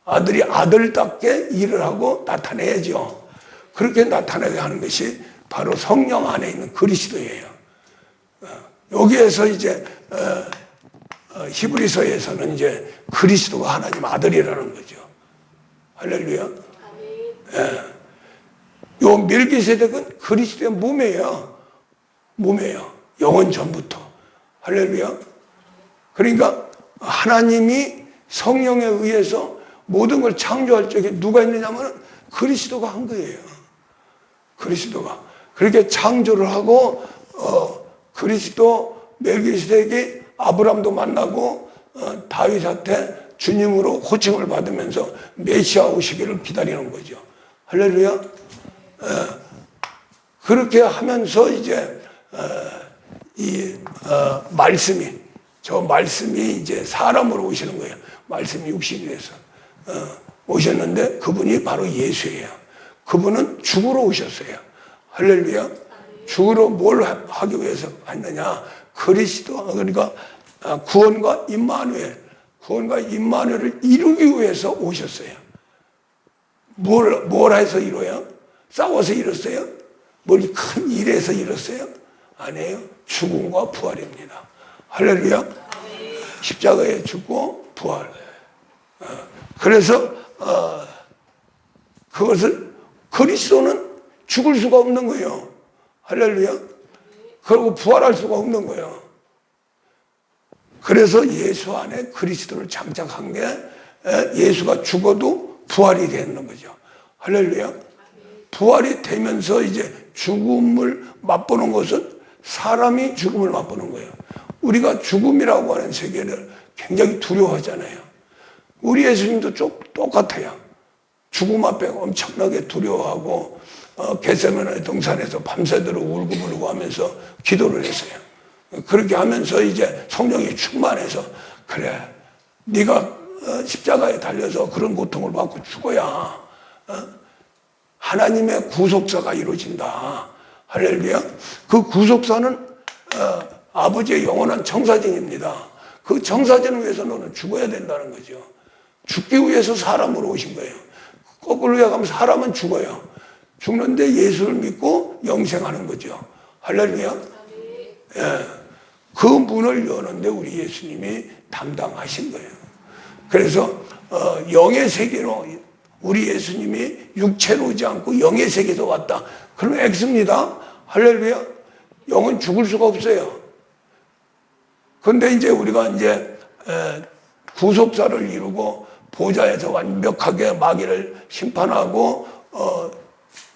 아들이 아들답게 일을 하고 나타내야죠. 그렇게 나타나게 하는 것이 바로 성령 안에 있는 그리스도예요. 여기에서 이제 히브리서에서는 이제 그리스도가 하나님 아들이라는 거죠. 할렐루야. 요 멜기세덱은 그리스도의 몸이에요. 영원 전부터. 할렐루야. 그러니까 하나님이 성령에 의해서 모든 걸 창조할 적에 누가 있느냐면 그리스도가 한 거예요. 그리스도가. 그렇게 창조를 하고 그리스도 멜기세덱이 아브람도 만나고 다윗한테 주님으로 호칭을 받으면서 메시아 오시기를 기다리는 거죠. 할렐루야. 그렇게 하면서 이제 말씀이 이제 사람으로 오시는 거예요. 말씀이 육신이 돼서 오셨는데 그분이 바로 예수예요. 그분은 죽으러 오셨어요. 할렐루야. 죽으러 뭘 하기 위해서 왔느냐? 그리스도, 그러니까 구원과 임마누엘을 이루기 위해서 오셨어요. 뭘 해서 이뤄요? 싸워서 이뤘어요? 뭘 큰 일에서 이뤘어요? 아니에요. 죽음과 부활입니다. 할렐루야. 십자가에 죽고 부활. 그래서 그것을 그리스도는 죽을 수가 없는 거예요. 할렐루야. 그리고 부활할 수가 없는 거예요. 그래서 예수 안에 그리스도를 장착한 게 예수가 죽어도 부활이 되는 거죠. 할렐루야. 부활이 되면서 이제 죽음을 맛보는 것은 사람이 죽음을 맛보는 거예요. 우리가 죽음이라고 하는 세계를 굉장히 두려워하잖아요. 우리 예수님도 똑같아요. 죽음 앞에 엄청나게 두려워하고 겟세마네 동산에서 밤새도록 울고불고 하면서 기도를 했어요. 그렇게 하면서 이제 성령이 충만해서 그래 네가 십자가에 달려서 그런 고통을 받고 죽어야 하나님의 구속사가 이루어진다. 할렐루야. 그 구속사는 아버지의 영원한 청사진입니다. 그 청사진을 위해서 너는 죽어야 된다는 거죠. 죽기 위해서 사람으로 오신 거예요. 거꾸로 얘기하면 사람은 죽어요. 죽는데 예수를 믿고 영생하는 거죠. 할렐루야. 예. 그 문을 여는데 우리 예수님이 담당하신 거예요. 그래서 영의 세계로 우리 예수님이 육체로 오지 않고 영의 세계에서 왔다. 그러면 X입니다. 할렐루야. 영은 죽을 수가 없어요. 그런데 이제 우리가 이제 구속사를 이루고 보좌에서 완벽하게 마귀를 심판하고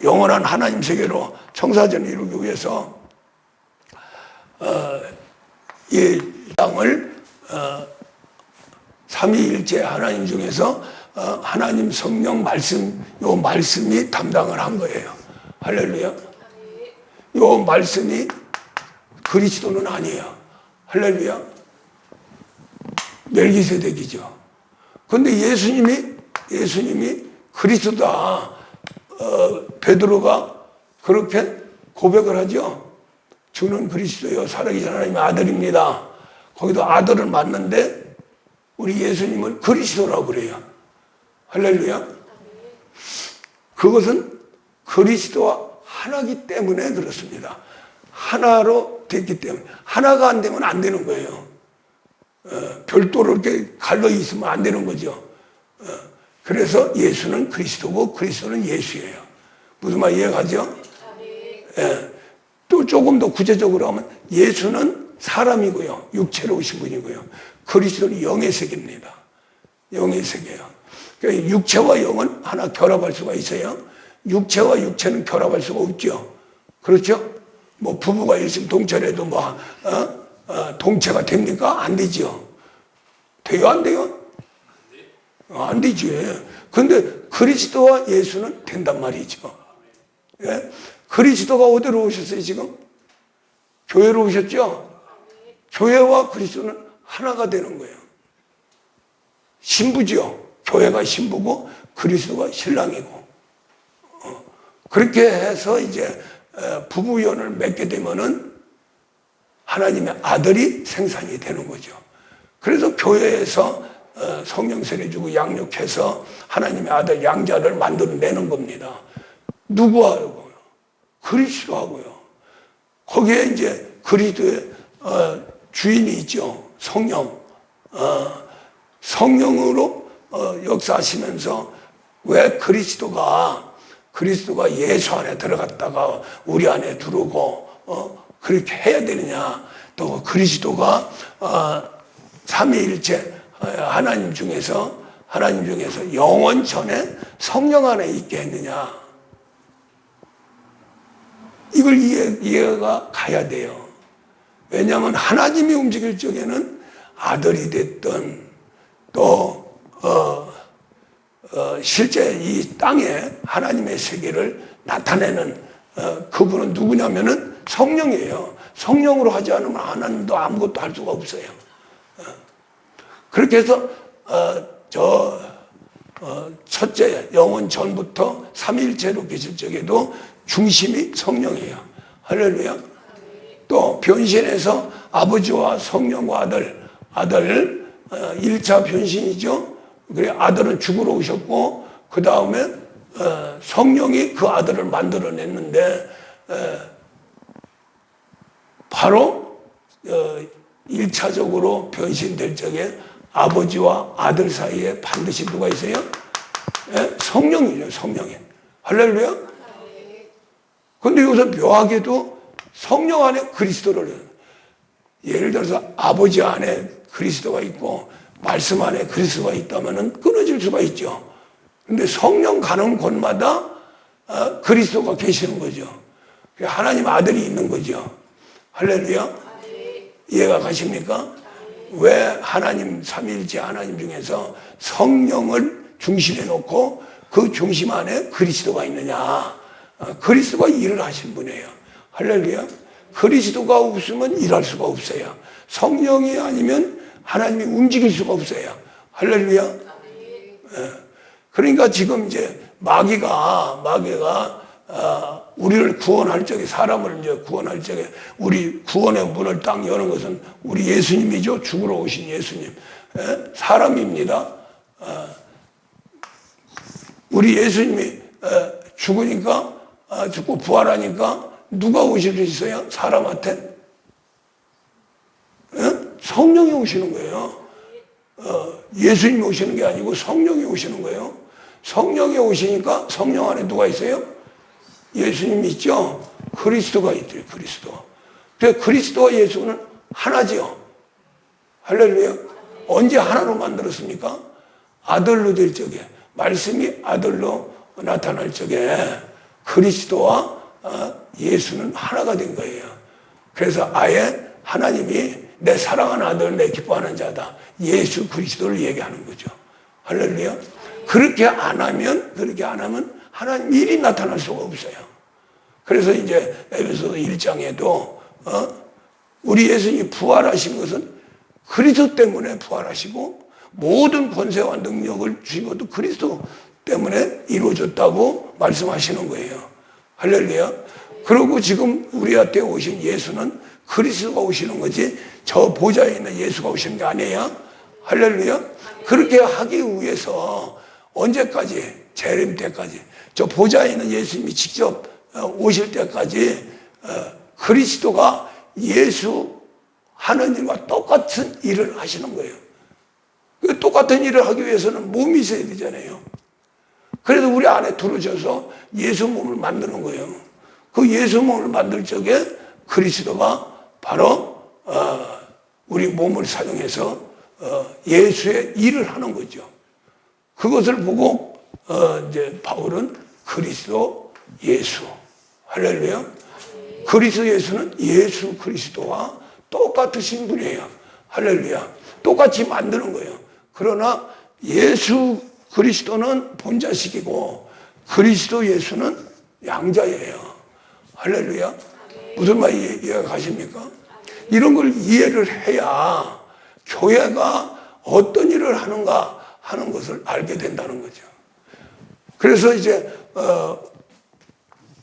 영원한 하나님 세계로 청사전을 이루기 위해서 이 땅을 삼위일체 하나님 중에서 하나님 성령 말씀, 요 말씀이 담당을 한 거예요. 할렐루야. 요 말씀이 그리스도는 아니에요. 할렐루야. 멜기세덱이죠. 그런데 예수님이 그리스도다. 베드로가 그렇게 고백을 하죠. 주는 그리스도요 살아계신 하나님의 아들입니다. 거기도 아들을 맞는데 우리 예수님은 그리스도라고 그래요. 할렐루야. 그것은 그리스도와 하나기 때문에 그렇습니다. 하나로 됐기 때문에. 하나가 안 되면 안 되는 거예요. 별도로 이렇게 갈려 있으면 안 되는 거죠. 그래서 예수는 그리스도고 그리스도는 예수예요. 무슨 말 이해가죠? 예. 또 조금 더 구체적으로 하면 예수는 사람이고요. 육체로 오신 분이고요. 그리스도는 영의 세계입니다. 영의 세계예요. 그러니까 육체와 영은 하나 결합할 수가 있어요. 육체와 육체는 결합할 수가 없죠. 그렇죠? 뭐 부부가 일심동체라도 동체가 됩니까? 안 되죠. 돼요, 안 돼요? 안 되지. 근데 그리스도와 예수는 된단 말이죠. 예? 그리스도가 어디로 오셨어요, 지금? 교회로 오셨죠? 교회와 그리스도는 하나가 되는 거예요. 신부죠. 교회가 신부고 그리스도가 신랑이고. 그렇게 해서 이제 부부연을 맺게 되면은 하나님의 아들이 생산이 되는 거죠. 그래서 교회에서 성령세례 주고 양육해서 하나님의 아들 양자를 만들어내는 겁니다. 누구하고요? 그리스도하고요. 거기에 이제 그리스도의 주인이 있죠. 성령. 성령으로 역사하시면서 왜 그리스도가 예수 안에 들어갔다가 우리 안에 들어오고 그렇게 해야 되느냐. 또 그리스도가 삼위일체 하나님 중에서 영원 전에 성령 안에 있게 했느냐. 이걸 이해가 가야 돼요. 왜냐하면 하나님이 움직일 적에는 아들이 됐든 또 실제 이 땅에 하나님의 세계를 나타내는 그분은 누구냐면은 성령이에요. 성령으로 하지 않으면 하나님도 아무것도 할 수가 없어요. 그렇게 해서 첫째 영원 전부터 삼위일체로 계실 적에도 중심이 성령이에요. 할렐루야. 또 변신해서 아버지와 성령과 아들 1차 변신이죠. 그래 아들은 죽으러 오셨고 그 다음에 성령이 그 아들을 만들어냈는데 바로 1차적으로 변신될 적에 아버지와 아들 사이에 반드시 누가 있어요? 성령이죠. 성령이. 할렐루야. 그런데 여기서 묘하게도 성령 안에 그리스도를 예를 들어서 아버지 안에 그리스도가 있고 말씀 안에 그리스도가 있다면 끊어질 수가 있죠. 그런데 성령 가는 곳마다 그리스도가 계시는 거죠. 하나님 아들이 있는 거죠. 할렐루야. 이해가 가십니까? 왜 하나님 삼위일체 하나님 중에서 성령을 중심에 놓고 그 중심 안에 그리스도가 있느냐. 그리스도가 일을 하신 분이에요. 할렐루야. 그리스도가 없으면 일할 수가 없어요. 성령이 아니면 하나님이 움직일 수가 없어요. 할렐루야. 그러니까 지금 이제 마귀가 우리를 구원할 적에 사람을 이제 구원할 적에 우리 구원의 문을 딱 여는 것은 우리 예수님이죠. 죽으러 오신 예수님. 사람입니다. 우리 예수님이 죽으니까 죽고 부활하니까 누가 오시겠어요? 사람한테? 성령이 오시는 거예요. 예수님이 오시는 게 아니고 성령이 오시는 거예요. 성령이 오시니까 성령 안에 누가 있어요? 예수님 있죠? 그리스도가 있죠. 그리스도. 그래서 그리스도와 예수는 하나지요. 할렐루야. 언제 하나로 만들었습니까? 아들로 될 적에, 말씀이 아들로 나타날 적에 그리스도와 예수는 하나가 된 거예요. 그래서 아예 하나님이 내 사랑하는 아들, 내 기뻐하는 자다, 예수 그리스도를 얘기하는 거죠. 할렐루야. 그렇게 안 하면 하나님 일이 나타날 수가 없어요. 그래서 이제 에베소서 1장에도 우리 예수님이 부활하신 것은 그리스도 때문에 부활하시고, 모든 권세와 능력을 주신 것도 그리스도 때문에 이루어졌다고 말씀하시는 거예요. 할렐루야. 그리고 지금 우리한테 오신 예수는 그리스도가 오시는 거지 저 보좌에 있는 예수가 오시는 게 아니에요. 할렐루야. 그렇게 하기 위해서 언제까지? 재림 때까지, 저 보좌에 있는 예수님이 직접 오실 때까지 그리스도가 예수 하느님과 똑같은 일을 하시는 거예요. 그 똑같은 일을 하기 위해서는 몸이 있어야 되잖아요. 그래서 우리 안에 들어져서 예수 몸을 만드는 거예요. 그 예수 몸을 만들 적에 그리스도가 바로 우리 몸을 사용해서 예수의 일을 하는 거죠. 그것을 보고 이제 바울은 그리스도 예수, 할렐루야. 그리스도 예수는 예수 그리스도와 똑같으신 분이에요. 할렐루야. 똑같이 만드는 거예요. 그러나 예수 그리스도는 본자식이고 그리스도 예수는 양자예요. 할렐루야. 무슨 말이 이해가 가십니까? 이런 걸 이해를 해야 교회가 어떤 일을 하는가 하는 것을 알게 된다는 거죠. 그래서 이제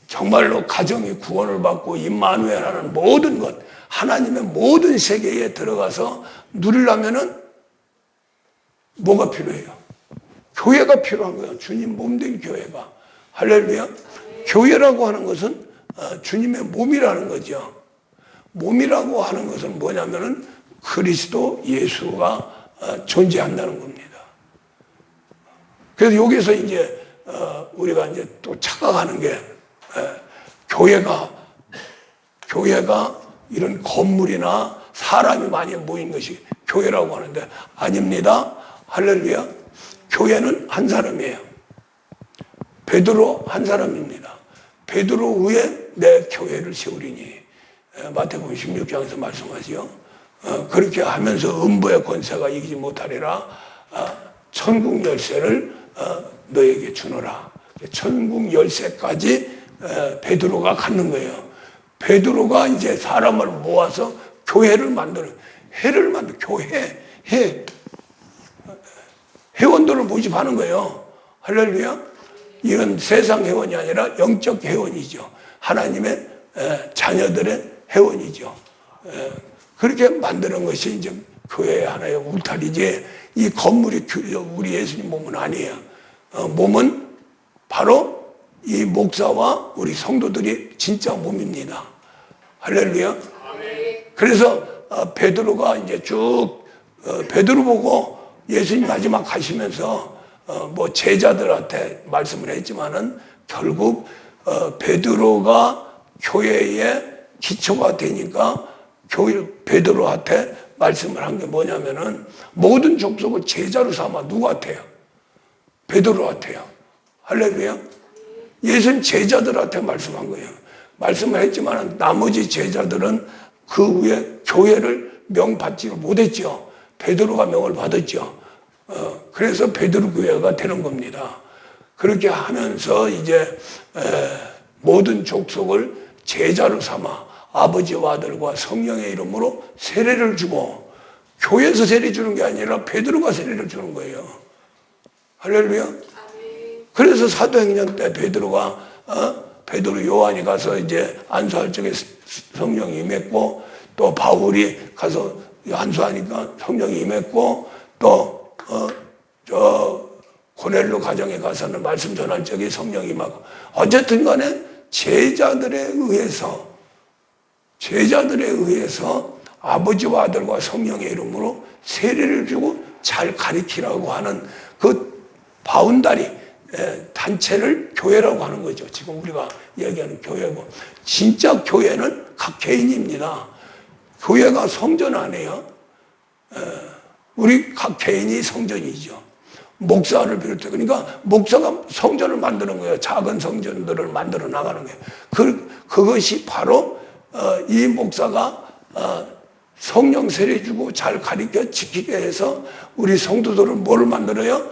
정말로 가정이 구원을 받고 임마누엘하는 모든 것, 하나님의 모든 세계에 들어가서 누리려면은 뭐가 필요해요? 교회가 필요한 거예요. 주님 몸된 교회가. 할렐루야. 교회라고 하는 것은 주님의 몸이라는 거죠. 몸이라고 하는 것은 뭐냐면은 그리스도 예수가 존재한다는 겁니다. 그래서 여기서 이제 우리가 이제 또 착각하는 게 교회가 이런 건물이나 사람이 많이 모인 것이 교회라고 하는데 아닙니다. 할렐루야. 교회는 한 사람이에요. 베드로 한 사람입니다. 베드로 위에 내 교회를 세우리니, 마태복음 16장에서 말씀하지요. 그렇게 하면서 음부의 권세가 이기지 못하리라. 천국 열쇠를 너에게 주노라. 천국 열쇠까지 베드로가 갖는 거예요. 베드로가 이제 사람을 모아서 교회를 만드는, 교회, 회원들을 모집하는 거예요. 할렐루야. 이건 세상 회원이 아니라 영적 회원이죠. 하나님의 자녀들의 회원이죠. 그렇게 만드는 것이 이제 교회의 하나의 울타리지, 이 건물이 우리 예수님 몸은 아니에요. 몸은 바로 이 목사와 우리 성도들이 진짜 몸입니다. 할렐루야. 그래서 베드로가 이제 쭉 베드로 보고 예수님 마지막 가시면서 뭐 제자들한테 말씀을 했지만은 결국 베드로가 교회의 기초가 되니까 베드로한테 말씀을 한 게 뭐냐면은 모든 족속을 제자로 삼아 누구한테요? 베드로한테요. 할렐루야. 예수님 제자들한테 말씀한 거예요. 말씀을 했지만 나머지 제자들은 그 위에 교회를 명받지를 못했죠. 베드로가 명을 받았죠. 그래서 베드로 교회가 되는 겁니다. 그렇게 하면서 이제 모든 족속을 제자로 삼아 아버지와 아들과 성령의 이름으로 세례를 주고, 교회에서 세례 주는 게 아니라 베드로가 세례를 주는 거예요. 할렐루야. 그래서 사도행전 때 베드로 요한이 가서 이제 안수할 적에 성령이 임했고, 또 바울이 가서 안수하니까 성령이 임했고, 또 고넬료 가정에 가서는 말씀 전할 적에 성령이 임하고, 어쨌든 간에 제자들에 의해서 아버지와 아들과 성령의 이름으로 세례를 주고 잘 가리키라고 하는 그 바운다리, 단체를 교회라고 하는 거죠. 지금 우리가 얘기하는 교회고, 진짜 교회는 각 개인입니다. 교회가 성전 아니에요. 우리 각 개인이 성전이죠. 목사를 비롯해, 그러니까 목사가 성전을 만드는 거예요. 작은 성전들을 만들어 나가는 거예요. 그것이 바로 이 목사가 성령 세례 주고 잘 가르쳐 지키게 해서 우리 성도들을 뭐를 만들어요?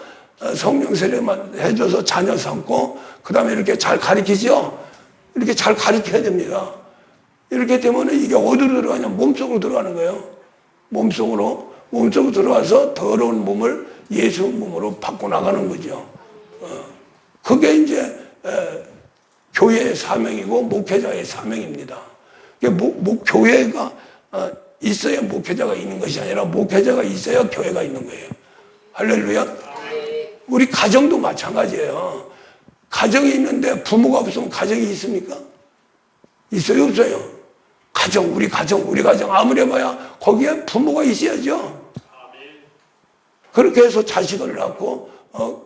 성령 세례만 해줘서 자녀 삼고 그 다음에 이렇게 잘 가르치죠. 이렇게 잘 가르쳐야 됩니다. 이렇게 되면 이게 어디로 들어가냐? 몸속으로 들어가는 거예요. 몸속으로 들어와서 더러운 몸을 예수 몸으로 바꿔나가는 거죠. 그게 이제 교회의 사명이고 목회자의 사명입니다. 교회가 있어야 목회자가 있는 것이 아니라 목회자가 있어야 교회가 있는 거예요. 할렐루야. 우리 가정도 마찬가지예요. 가정이 있는데 부모가 없으면 가정이 있습니까? 있어요, 없어요? 우리 가정 아무리 봐야 거기에 부모가 있어야죠. 그렇게 해서 자식을 낳고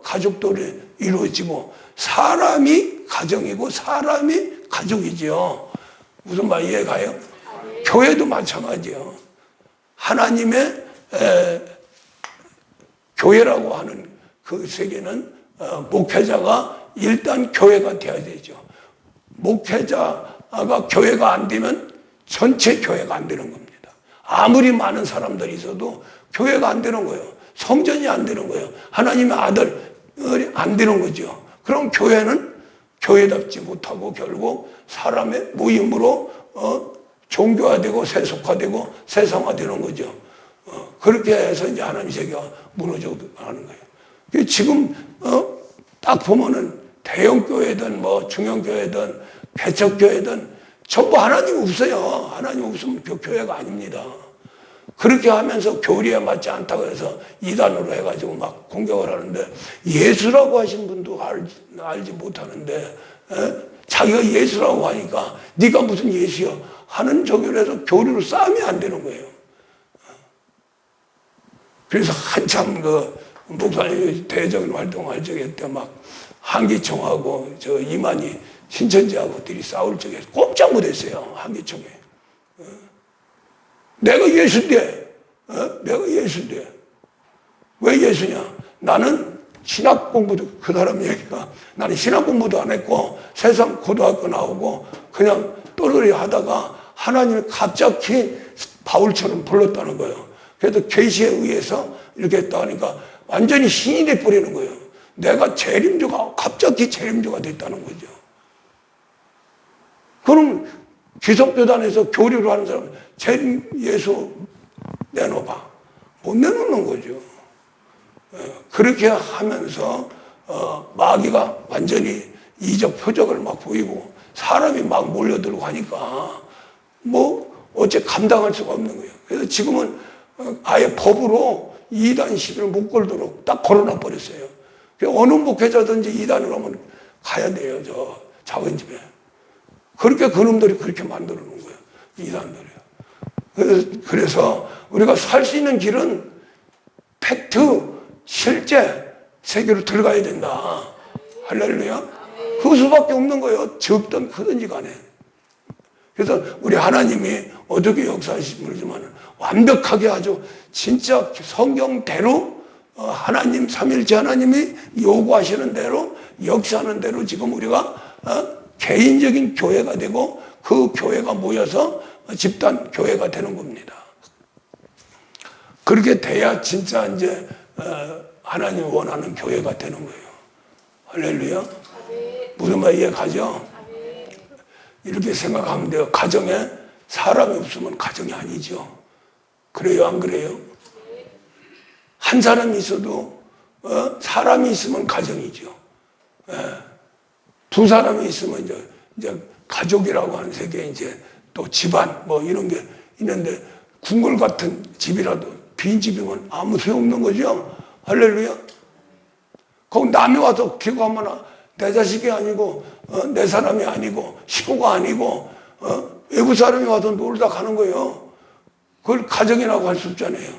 가족들이 이루어지고, 사람이 가정이고 사람이 가족이죠. 무슨 말 이해가요? 교회도 마찬가지예요. 하나님의 교회라고 하는 그 세계는 목회자가 일단 교회가 되어야 되죠. 목회자가 교회가 안 되면 전체 교회가 안 되는 겁니다. 아무리 많은 사람들이 있어도 교회가 안 되는 거예요. 성전이 안 되는 거예요. 하나님의 아들이 안 되는 거죠. 그럼 교회는 교회답지 못하고 결국 사람의 모임으로 종교화되고 세속화되고 세상화되는 거죠. 그렇게 해서 이제 하나님 세계가 무너져 가는 거예요. 지금 딱 보면은 대형 교회든 뭐 중형 교회든 개척 교회든 전부 하나님 없어요. 하나님 없으면 교회가 아닙니다. 그렇게 하면서 교리에 맞지 않다고 해서 이단으로 해가지고 막 공격을 하는데, 예수라고 하신 분도 알지 못하는데 자기가 예수라고 하니까 네가 무슨 예수야 하는 저기로 해서 교리로 싸우면 안 되는 거예요. 그래서 한참 목사님이 대적인 활동할 적에 때 막 한기총하고 저 이만희 신천지하고들이 싸울 적에 꼼짝 못했어요. 한기총에. 내가 예수인데, 내가 예수인데 왜 예수냐? 나는 신학 공부도, 그 사람 얘기가, 나는 신학 공부도 안 했고 세상 고등학교 나오고 그냥 또르르 하다가 하나님이 갑자기 바울처럼 불렀다는 거예요. 그래서 계시에 의해서 이렇게 했다 하니까 완전히 신이 돼버리는 거예요. 내가 재림주가 갑자기 재림주가 됐다는 거죠. 그럼 기성교단에서 교류를 하는 사람은 재림 예수 내놓아봐. 못 내놓는 거죠. 그렇게 하면서 마귀가 완전히 이적 표적을 막 보이고 사람이 막 몰려들고 하니까 뭐 어째 감당할 수가 없는 거예요. 그래서 지금은 아예 법으로 이단 시비를 못 걸도록 딱 걸어놔 버렸어요. 어느 목회자든지 이단으로 하면 가야 돼요. 저 작은 집에. 그렇게 그놈들이 그렇게 만들어 놓은 거예요. 이단들이요. 그래서 우리가 살 수 있는 길은 팩트, 실제 세계로 들어가야 된다. 할렐루야. 그 수밖에 없는 거예요. 적든 크든지 간에. 그래서 우리 하나님이 어떻게 역사하실지 모르지만 완벽하게 아주 진짜 성경대로 하나님, 삼일째 하나님이 요구하시는 대로 역사하는 대로 지금 우리가 개인적인 교회가 되고 그 교회가 모여서 집단 교회가 되는 겁니다. 그렇게 돼야 진짜 이제 하나님이 원하는 교회가 되는 거예요. 할렐루야. 무슨 말 이해가죠? 이렇게 생각하면 돼요. 가정에 사람이 없으면 가정이 아니죠. 그래요, 안 그래요? 한 사람이 있어도 사람이 있으면 가정이죠. 두 사람이 있으면 이제 가족이라고 하는 세계에 이제 또 집안 뭐 이런 게 있는데, 궁궐 같은 집이라도 빈 집이면 아무 소용없는 거죠. 할렐루야. 거기 남이 와서 기고하면 내 자식이 아니고 내 사람이 아니고 식구가 아니고 외국 사람이 와서 놀다 가는 거예요. 그걸 가정이라고 할 수 없잖아요.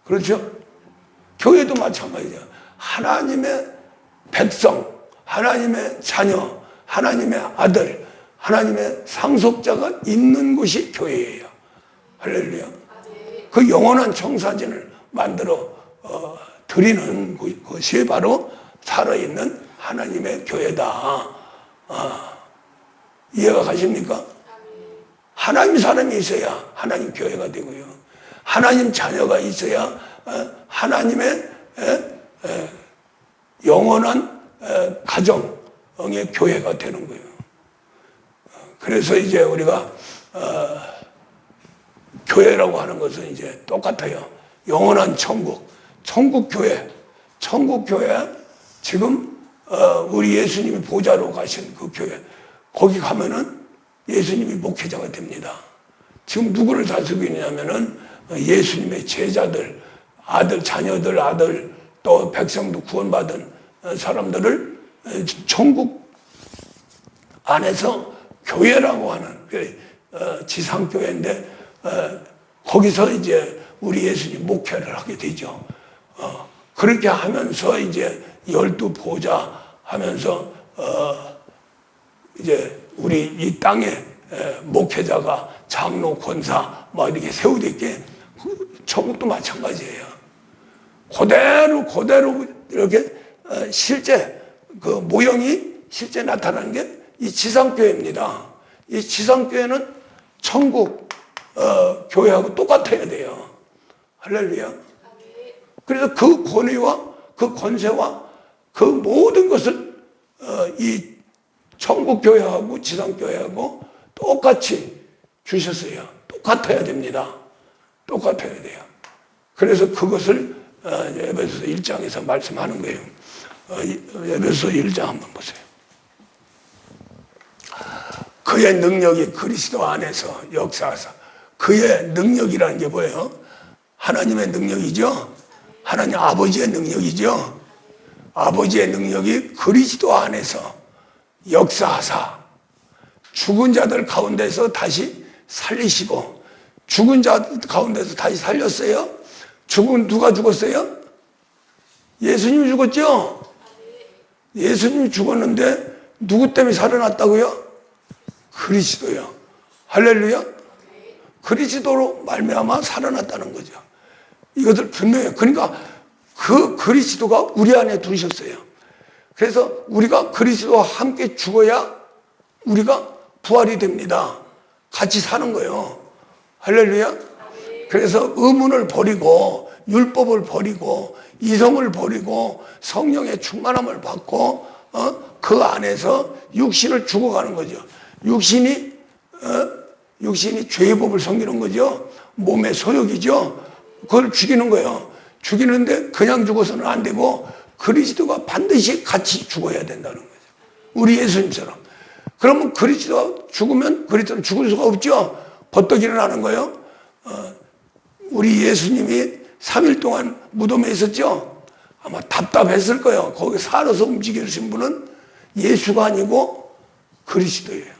그렇죠? 교회도 마찬가지죠. 하나님의 백성, 하나님의 자녀, 하나님의 아들, 하나님의 상속자가 있는 곳이 교회예요. 할렐루야. 그 영원한 청사진을 만들어 드리는 것이 바로 살아있는 하나님의 교회다. 이해가 가십니까? 하나님 사람이 있어야 하나님 교회가 되고요. 하나님 자녀가 있어야 하나님의 영원한 가정의 교회가 되는 거예요. 그래서 이제 우리가 교회라고 하는 것은 이제 똑같아요. 영원한 천국 교회, 지금 우리 예수님이 보좌로 가신 그 교회, 거기 가면은 예수님이 목회자가 됩니다. 지금 누구를 다스리고 있냐면은 예수님의 제자들, 자녀들, 또 백성도 구원받은 사람들을 천국 안에서 교회라고 하는 지상교회인데 거기서 이제 우리 예수님 목회를 하게 되죠. 그렇게 하면서 이제 12보좌 하면서 이제 우리 이 땅에 목회자가 장로, 권사 막 이렇게 세우되게 천국도 마찬가지예요. 그대로 이렇게 실제 그 모형이 실제 나타나는 게 이 지상교회입니다. 이 지상교회는 천국 교회하고 똑같아야 돼요. 할렐루야. 그래서 그 권위와 그 권세와 그 모든 것을 이 천국교회하고 지상교회하고 똑같이 주셨어요. 똑같아야 됩니다. 똑같아야 돼요. 그래서 그것을 에베소서 1장에서 말씀하는 거예요. 에베소서 1장 한번 보세요. 그의 능력이 그리스도 안에서 역사하사. 그의 능력이라는 게 뭐예요? 하나님의 능력이죠. 하나님 아버지의 능력이죠. 아버지의 능력이 그리스도 안에서 역사하사 죽은 자들 가운데서 다시 살리시고, 죽은 자들 가운데서 다시 살렸어요. 누가 죽었어요? 예수님이 죽었죠? 예수님이 죽었는데 누구 때문에 살아났다고요? 그리스도요. 할렐루야. 그리스도로 말미암아 살아났다는 거죠. 이것들 분명해요. 그러니까 그 그리스도가 우리 안에 두셨어요. 그래서 우리가 그리스도와 함께 죽어야 우리가 부활이 됩니다. 같이 사는 거예요. 할렐루야. 그래서 의문을 버리고 율법을 버리고 이성을 버리고 성령의 충만함을 받고 그 안에서 육신을 죽어가는 거죠. 육신이 죄의 법을 섬기는 거죠. 몸의 소욕이죠. 그걸 죽이는 거예요. 죽이는데 그냥 죽어서는 안 되고 그리스도가 반드시 같이 죽어야 된다는 거죠. 우리 예수님처럼. 그러면 그리스도가 죽으면 그리스도는 죽을 수가 없죠. 벌떡 일어나는 거예요. 우리 예수님이 3일 동안 무덤에 있었죠. 아마 답답했을 거예요. 거기 살아서 움직이신 분은 예수가 아니고 그리스도예요.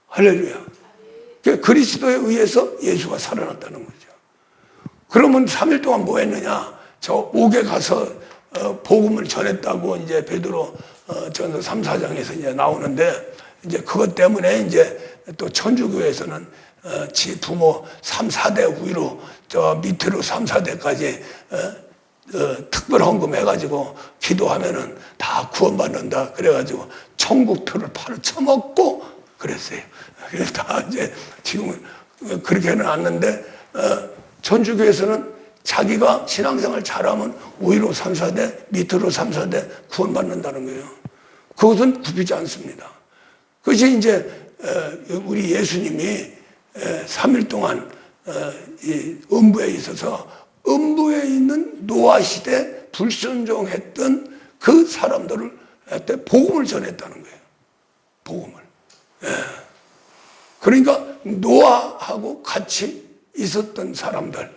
할렐루야. 그리스도에 의해서 예수가 살아났다는 거죠. 그러면 3일 동안 뭐 했느냐? 저 옥에 가서 복음을 전했다고 이제 베드로 전서 3, 4장에서 이제 나오는데, 이제 그것 때문에 이제 또 천주교에서는 지 부모 3, 4대 위로 저 밑으로 3, 4대까지 특별 헌금 해가지고 기도하면은 다 구원받는다. 그래가지고 천국 틀을 파헤쳐먹고 그랬어요. 그래서 다 이제 지금은 그렇게는 않는데, 천주교에서는 자기가 신앙생활 잘하면 위로 3, 4대, 밑으로 3, 4대 구원받는다는 거예요. 그것은 굽히지 않습니다. 그것이 이제 우리 예수님이 3일 동안 이 음부에 있어서 음부에 있는 노아 시대 불순종했던 그 사람들을 복음을 전했다는 거예요. 복음을. 그러니까 노아하고 같이 있었던 사람들은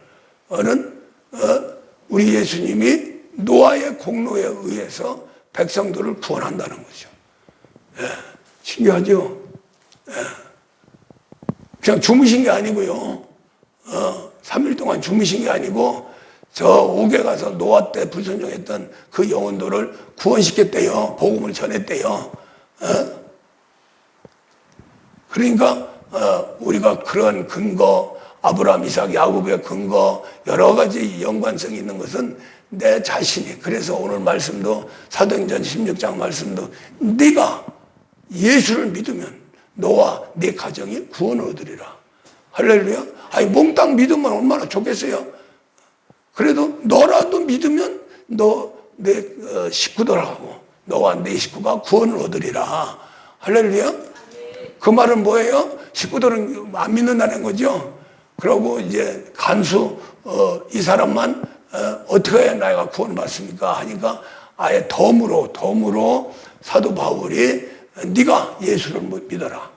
우리 예수님이 노아의 공로에 의해서 백성들을 구원한다는 거죠. 신기하죠? 그냥 주무신 게 아니고요. 3일 동안 주무신 게 아니고 저 옥에 가서 노아 때 불순종했던 그 영혼들을 구원시켰대요. 복음을 전했대요. 그러니까 우리가 그런 근거, 아브라함, 이삭, 야곱의 근거, 여러 가지 연관성이 있는 것은 내 자신이. 그래서 오늘 말씀도 사도행전 16장 말씀도 네가 예수를 믿으면 너와 네 가정이 구원을 얻으리라. 할렐루야. 아니 몽땅 믿으면 얼마나 좋겠어요. 그래도 너라도 믿으면 너 내 식구들하고 너와 네 식구가 구원을 얻으리라. 할렐루야. 그 말은 뭐예요? 식구들은 안 믿는다는 거죠. 그러고 이제 간수 이 사람만 어떻게 해야 내가 구원받습니까? 하니까 아예 덤으로 사도 바울이 네가 예수를 믿어라.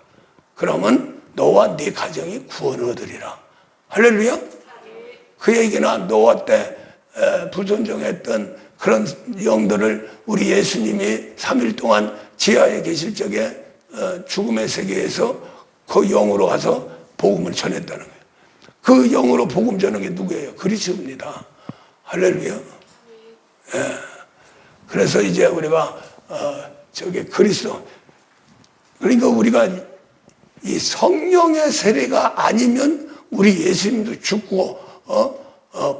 그러면 너와 네 가정이 구원을 얻으리라. 할렐루야. 그 얘기는 노아 때 불순종했던 그런 영들을 우리 예수님이 3일 동안 지하에 계실 적에 죽음의 세계에서 그 영으로 가서 복음을 전했다는 거예요. 그 영으로 복음 전하는 게 누구예요? 그리스도입니다. 할렐루야. 예. 그래서 이제 우리가 저게 그리스도. 그러니까 우리가 이 성령의 세례가 아니면 우리 예수님도 죽고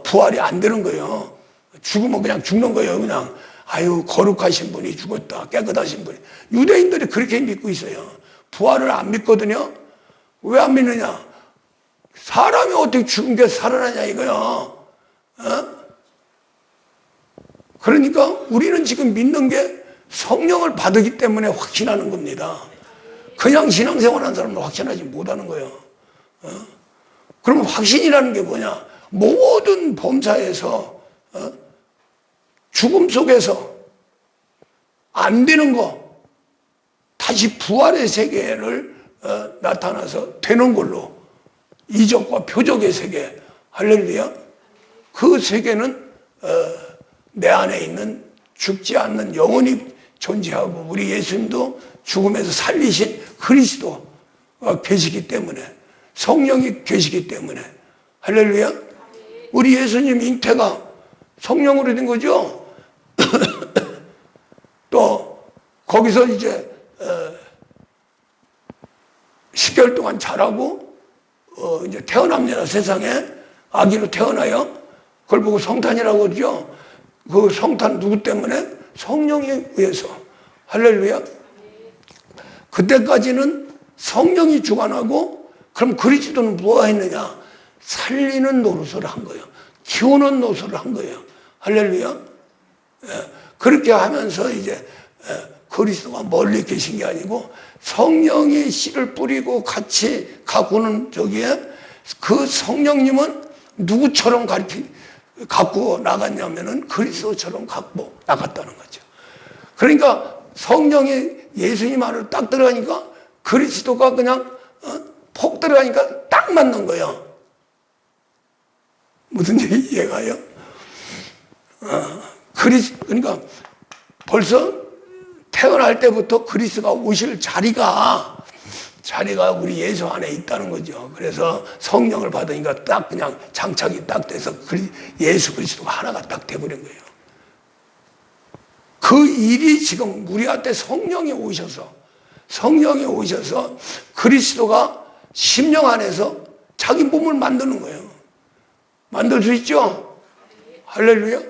부활이 안 되는 거예요. 죽으면 그냥 죽는 거예요. 그냥 아유 거룩하신 분이 죽었다. 깨끗하신 분이. 유대인들이 그렇게 믿고 있어요. 부활을 안 믿거든요. 왜 안 믿느냐? 사람이 어떻게 죽은 게 살아나냐 이거요. 그러니까 우리는 지금 믿는 게 성령을 받았기 때문에 확신하는 겁니다. 그냥 신앙생활하는 사람은 확신하지 못하는 거예요. 그러면 확신이라는 게 뭐냐? 모든 범사에서 죽음 속에서 안 되는 거 다시 부활의 세계를 나타나서 되는 걸로 이적과 표적의 세계, 할렐루야. 그 세계는 내 안에 있는 죽지 않는 영원히 존재하고 우리 예수님도 죽음에서 살리신 그리스도가 계시기 때문에 성령이 계시기 때문에 할렐루야. 우리 예수님 잉태가 성령으로 된 거죠. 또 거기서 이제 10개월 동안 자라고 이제 태어납니다. 세상에 아기로 태어나요. 그걸 보고 성탄이라고 그러죠. 그 성탄 누구 때문에? 성령에 의해서. 할렐루야. 그때까지는 성령이 주관하고 그럼 그리스도는 뭐가 했느냐? 살리는 노릇을 한 거예요. 키우는 노릇을 한 거예요. 할렐루야. 그렇게 하면서 이제 그리스도가 멀리 계신 게 아니고 성령이 씨를 뿌리고 같이 가꾸는 저기에 그 성령님은 누구처럼 갖고 나갔냐면은 그리스도처럼 갖고 나갔다는 거죠. 그러니까 성령이 예수님 안으로 딱 들어가니까 그리스도가 그냥 폭 들어가니까 딱 맞는 거예요. 무슨 얘기 이해가요? 그러니까 벌써 태어날 때부터 그리스도가 오실 자리가 우리 예수 안에 있다는 거죠. 그래서 성령을 받으니까 딱 그냥 장착이 딱 돼서 예수 그리스도가 하나가 딱 돼버린 거예요. 그 일이 지금 우리한테 성령이 오셔서 그리스도가 심령 안에서 자기 몸을 만드는 거예요. 만들 수 있죠? 할렐루야.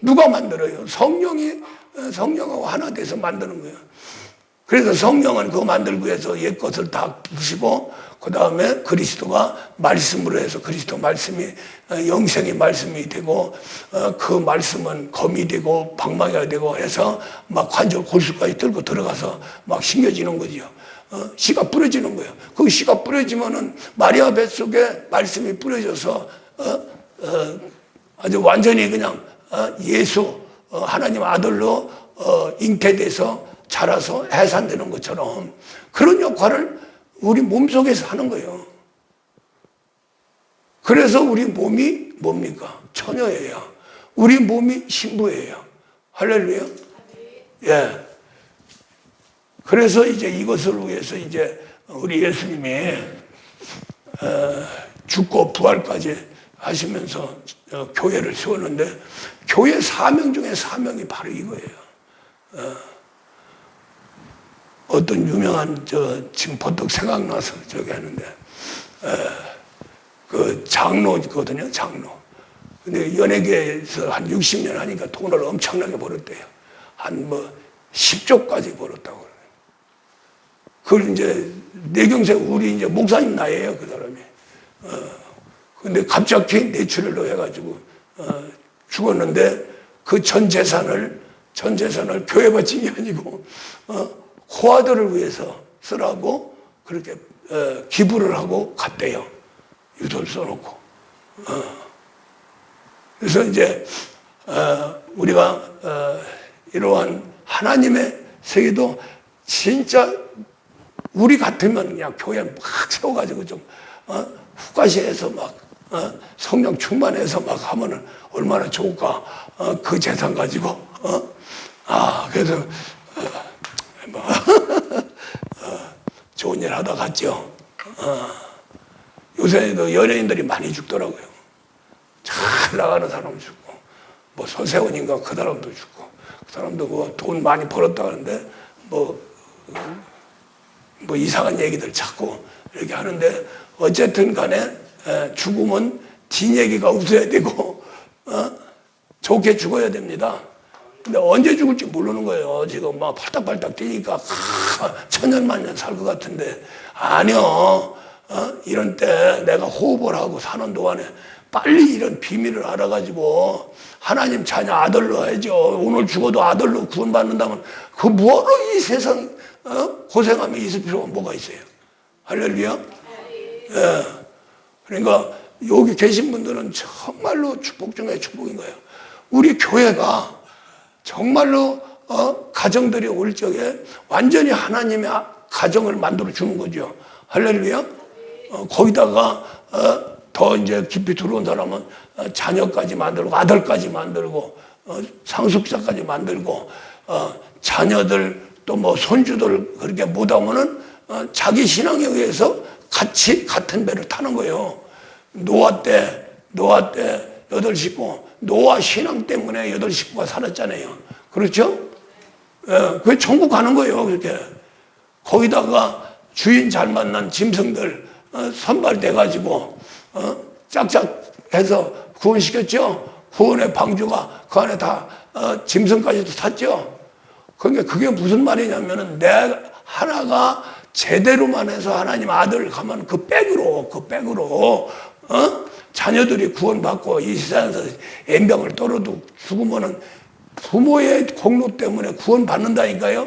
누가 만들어요? 성령하고 하나 돼서 만드는 거예요. 그래서 성령은 그거 만들기 위해서 옛 것을 다 부시고 그 다음에 그리스도가 말씀으로 해서 그리스도 말씀이 영생의 말씀이 되고 그 말씀은 검이 되고 방망이가 되고 해서 막 관절 골수까지 들고 들어가서 막 심겨지는 거죠. 씨가 뿌려지는 거예요. 그 씨가 뿌려지면은 마리아 뱃속에 말씀이 뿌려져서 아주 완전히 그냥 예수 하나님 아들로 잉태돼서 자라서 해산되는 것처럼 그런 역할을 우리 몸속에서 하는 거예요. 그래서 우리 몸이 뭡니까? 처녀예요. 우리 몸이 신부예요. 할렐루야. 예. 그래서 이제 이것을 위해서 이제 우리 예수님이 죽고 부활까지 하시면서 교회를 세웠는데 교회 사명 중에 사명이 바로 이거예요. 어떤 유명한 지금 번뜩 생각나서 저기 하는데 그 장로거든요, 장로. 근데 연예계에서 한 60년 하니까 돈을 엄청나게 벌었대요. 한 10조까지 벌었다고 그래요. 그걸 이제 내경생 우리 이제 목사님 나이에요, 그 사람이. 근데 갑자기 뇌출혈로 해가지고 죽었는데 그 전 재산을 교회 바친 게 아니고 호화들을 위해서 쓰라고 그렇게 기부를 하고 갔대요. 유서를 써놓고. 그래서 이제 우리가 이러한 하나님의 세계도 진짜 우리 같으면 그냥 교회 막 세워가지고 좀 후가시해서 막 성령 충만해서 막 하면은 얼마나 좋을까. 그 재산 가지고 그래서 좋은 일 하다 갔죠. 요새도 연예인들이 많이 죽더라고요. 잘 나가는 사람 죽고, 뭐 서세원인가 그 사람도 죽고, 그 사람도 뭐 돈 많이 벌었다 하는데 뭐 이상한 얘기들 자꾸 이렇게 하는데 어쨌든 간에 죽음은 뒷얘기가 웃어야 되고 좋게 죽어야 됩니다. 근데 언제 죽을지 모르는 거예요. 지금 막 팔딱팔딱 뛰니까 천년만년 살 것 같은데 아니요. 이런 때 내가 호흡을 하고 사는 동안에 빨리 이런 비밀을 알아가지고 하나님 자녀 아들로 해야죠. 오늘 죽어도 아들로 구원받는다면 그 뭐로 이 세상 고생하며 있을 필요가 뭐가 있어요. 할렐루야. 예. 그러니까 여기 계신 분들은 정말로 축복 중에 축복인 거예요. 우리 교회가 정말로 가정들이 올 적에 완전히 하나님의 가정을 만들어 주는 거죠. 할렐루야. 거기다가 더 이제 깊이 들어온 사람은 자녀까지 만들고 아들까지 만들고 상속자까지 만들고 자녀들 또 뭐 손주들 그렇게 못하면은 자기 신앙에 의해서 같이 같은 배를 타는 거예요. 노아 때 8식구 노아 신앙 때문에 8식구가 살았잖아요. 그렇죠? 그게 천국 가는 거예요. 그렇게 거기다가 주인 잘 만난 짐승들 선발돼가지고 짝짝 해서 구원시켰죠. 구원의 방주가 그 안에 다 짐승까지도 탔죠. 그러니까 그게 무슨 말이냐면은 내 하나가 제대로만 해서 하나님 아들 가면 그 백으로 자녀들이 구원받고 이 세상에서 연병을 떨어도 죽으면은 부모의 공로 때문에 구원받는다니까요.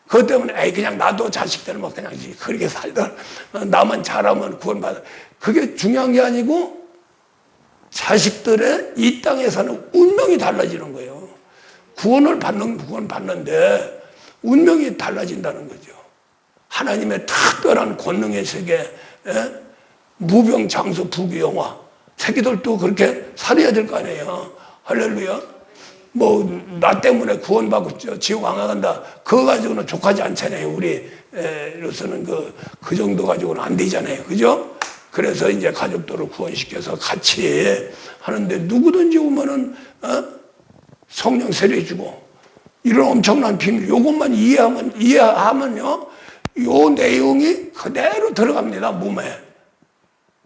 그것 때문에 그냥 나도 자식들은 뭐 그냥 그렇게 살다 나만 잘하면 구원받아. 그게 중요한 게 아니고 자식들의 이 땅에 사는 운명이 달라지는 거예요. 구원 받는데 운명이 달라진다는 거죠. 하나님의 특별한 권능의 세계, 무병장수 부귀영화. 새끼들도 그렇게 살아야 될 거 아니에요. 할렐루야. 뭐 나 때문에 구원받고 지옥 안 간다. 그거 가지고는 족하지 않잖아요. 우리로서는 그 정도 가지고는 안 되잖아요. 그죠? 그래서 이제 가족들을 구원시켜서 같이 하는데 누구든지 오면은 성령 세례주고 이런 엄청난 비밀 요것만 이해하면요. 요 내용이 그대로 들어갑니다.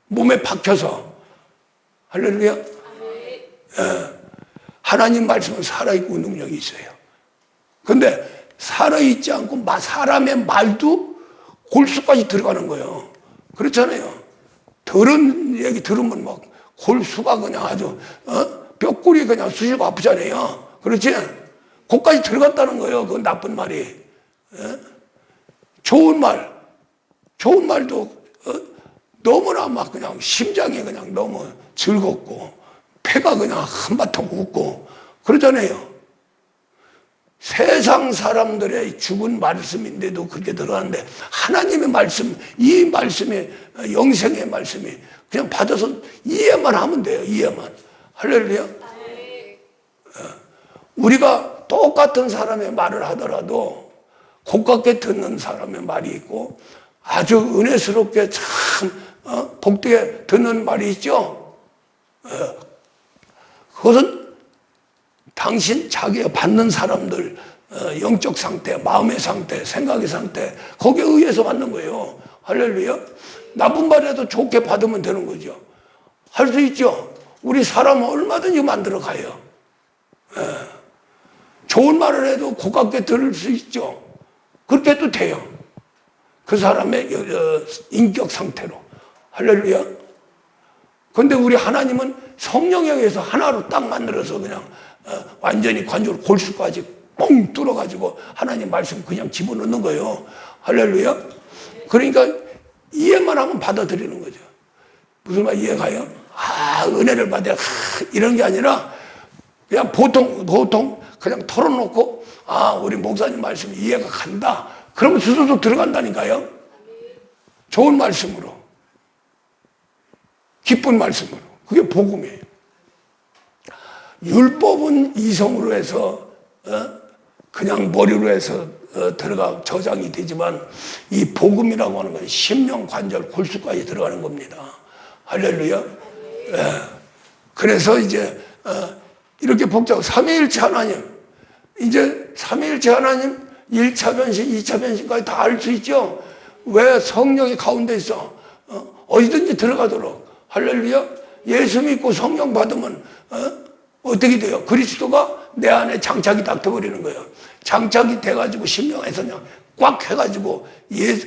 몸에 박혀서. 할렐루야. 하나님 말씀은 살아있고 능력이 있어요. 근데 살아있지 않고 사람의 말도 골수까지 들어가는 거예요. 그렇잖아요. 들은 얘기 들으면 막 골수가 그냥 아주 뼈골이 그냥 쑤시고 아프잖아요. 그렇지? 거기까지 들어갔다는 거예요. 그 나쁜 말이. 좋은 말도 너무나 막 그냥 심장이 그냥 너무 즐겁고 폐가 그냥 한바탕 웃고 그러잖아요. 세상 사람들의 죽은 말씀인데도 그렇게 들어가는데 하나님의 말씀, 이 말씀이 영생의 말씀이 그냥 받아서 이해만 하면 돼요. 이해만. 할렐루야. 우리가 똑같은 사람의 말을 하더라도 고깝게 듣는 사람의 말이 있고 아주 은혜스럽게 참 복되게 듣는 말이 있죠. 그것은 당신 자기가 받는 사람들 영적 상태, 마음의 상태, 생각의 상태 거기에 의해서 받는 거예요. 할렐루야. 나쁜 말이라도 좋게 받으면 되는 거죠. 할 수 있죠. 우리 사람은 얼마든지 만들어 가요. 좋은 말을 해도 고깝게 들을 수 있죠. 그렇게 해도 돼요. 그 사람의 인격 상태로. 할렐루야. 그런데 우리 하나님은 성령에 의해서 하나로 딱 만들어서 그냥 완전히 관절 골수까지 뻥 뚫어가지고 하나님 말씀 그냥 집어넣는 거예요. 할렐루야. 그러니까 이해만 하면 받아들이는 거죠. 무슨 말 이해가요? 은혜를 받아야 이런 게 아니라 그냥 보통 그냥 털어놓고 우리 목사님 말씀이 이해가 간다. 그러면 스스로 들어간다니까요. 좋은 말씀으로. 기쁜 말씀으로. 그게 복음이에요. 율법은 이성으로 해서 그냥 머리로 해서 들어가 저장이 되지만 이 복음이라고 하는 건 심령, 관절, 골수까지 들어가는 겁니다. 할렐루야. 그래서 이제 이렇게 복잡하고 삼위일체 하나님, 이제 삼위일체 하나님 1차 변신, 2차 변신까지 다 알 수 있죠. 왜? 성령이 가운데 있어. 어디든지 들어가도록. 할렐루야. 예수 믿고 성령 받으면 어떻게 돼요? 그리스도가 내 안에 장착이 딱 돼버리는 거예요. 장착이 돼가지고 심령에서 그냥 꽉 해가지고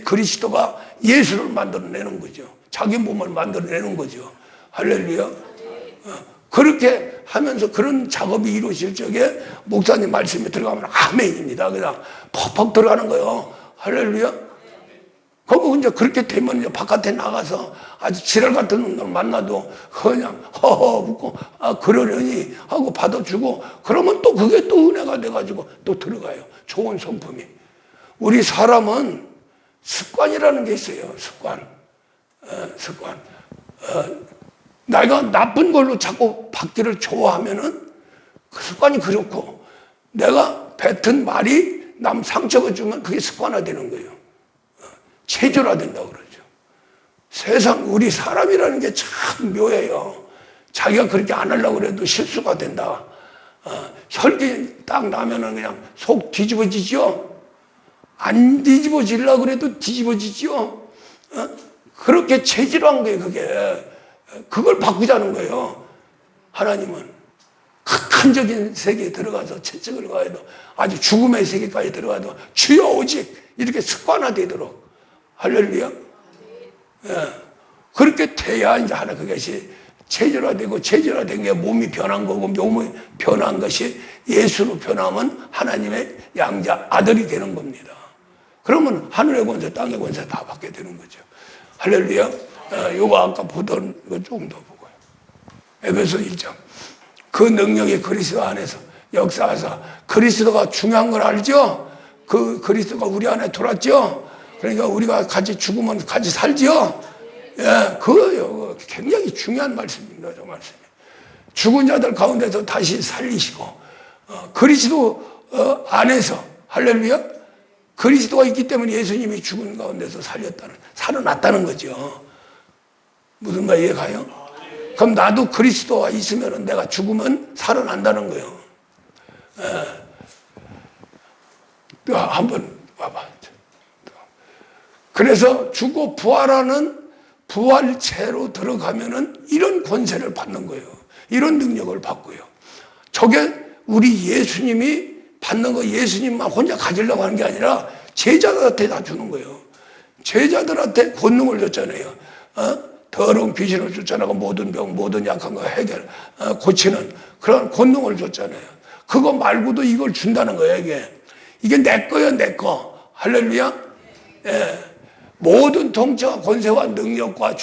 그리스도가 예수를 만들어내는 거죠. 자기 몸을 만들어내는 거죠. 할렐루야. 그렇게 하면서 그런 작업이 이루어질 적에 목사님 말씀에 들어가면 아멘입니다. 그냥 퍽퍽 들어가는 거예요. 할렐루야. 그리고 이제 그렇게 되면 이제 바깥에 나가서 아주 지랄 같은 놈들 만나도 그냥 허허 웃고 그러려니 하고 받아주고 그러면 또 그게 또 은혜가 돼가지고 또 들어가요. 좋은 성품이. 우리 사람은 습관이라는 게 있어요. 습관. 내가 나쁜 걸로 자꾸 받기를 좋아하면은 그 습관이 그렇고 내가 뱉은 말이 남 상처가 주면 그게 습관화되는 거예요. 체질화된다고 그러죠. 세상 우리 사람이라는 게 참 묘해요. 자기가 그렇게 안 하려고 그래도 실수가 된다. 혈기 딱 나면은 그냥 속 뒤집어지죠. 안 뒤집어지려고 그래도 뒤집어지죠. 그렇게 체질화한 거예요. 그걸 바꾸자는 거예요. 하나님은 극한적인 세계에 들어가서 채찍을 가해도 아주 죽음의 세계까지 들어가도 주여 오직 이렇게 습관화되도록. 할렐루야. 그렇게 돼야 이제 하나 그것이 체질화되고 체질화된 게 몸이 변한 거고 몸이 변한 것이 예수로 변하면 하나님의 양자 아들이 되는 겁니다. 그러면 하늘의 권세 땅의 권세 다 받게 되는 거죠. 할렐루야. 요거 아까 보던 거 조금 더 보고요. 에베소 1장. 그 능력이 그리스도 안에서 역사하사 그리스도가 중요한 걸 알죠? 그 그리스도가 우리 안에 들어왔죠? 그러니까 우리가 같이 죽으면 같이 살지요? 그거요. 굉장히 중요한 말씀입니다. 저 말씀이. 죽은 자들 가운데서 다시 살리시고, 그리스도 안에서, 할렐루야? 그리스도가 있기 때문에 예수님이 죽은 가운데서 살아났다는 거죠. 무슨 말 이해가요? 그럼 나도 그리스도가 있으면 내가 죽으면 살아난다는 거예요. 또 한번 봐봐. 그래서 죽고 부활하는 부활체로 들어가면은 이런 권세를 받는 거예요. 이런 능력을 받고요. 저게 우리 예수님이 받는 거 예수님만 혼자 가지려고 하는 게 아니라 제자들한테 다 주는 거예요. 제자들한테 권능을 줬잖아요. 더러운 귀신을 쫓아나고 모든 병, 모든 약한 거 고치는 그런 권능을 줬잖아요. 그거 말고도 이걸 준다는 거예요, 이게 내 거예요, 내 거. 할렐루야? 모든 통치와 권세와 능력과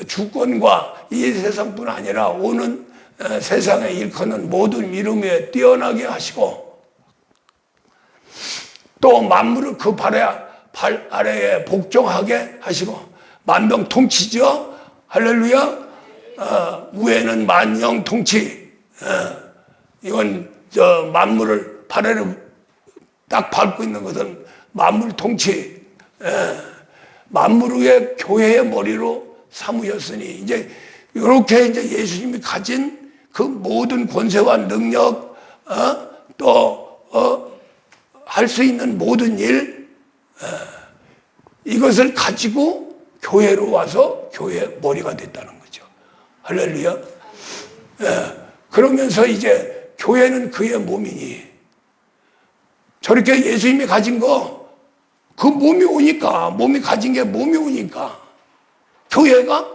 주권과 이 세상뿐 아니라 오는 세상에 일컫는 모든 이름 위에 뛰어나게 하시고 또 만물을 그 발 아래에 복종하게 하시고 만병 통치죠. 할렐루야. 위에는 만영 통치. 이건 만물을 발 아래 딱 밟고 있는 것은 만물 통치. 만물 위에 교회의 머리로 사무였으니 이제 이렇게 이제 예수님이 가진 그 모든 권세와 능력, 또 할 수 있는 모든 일, 이것을 가지고 교회로 와서 교회의 머리가 됐다는 거죠. 할렐루야. 그러면서 이제 교회는 그의 몸이니 저렇게 예수님이 가진 거, 그 몸이 오니까, 몸이 가진 게 몸이 오니까 교회가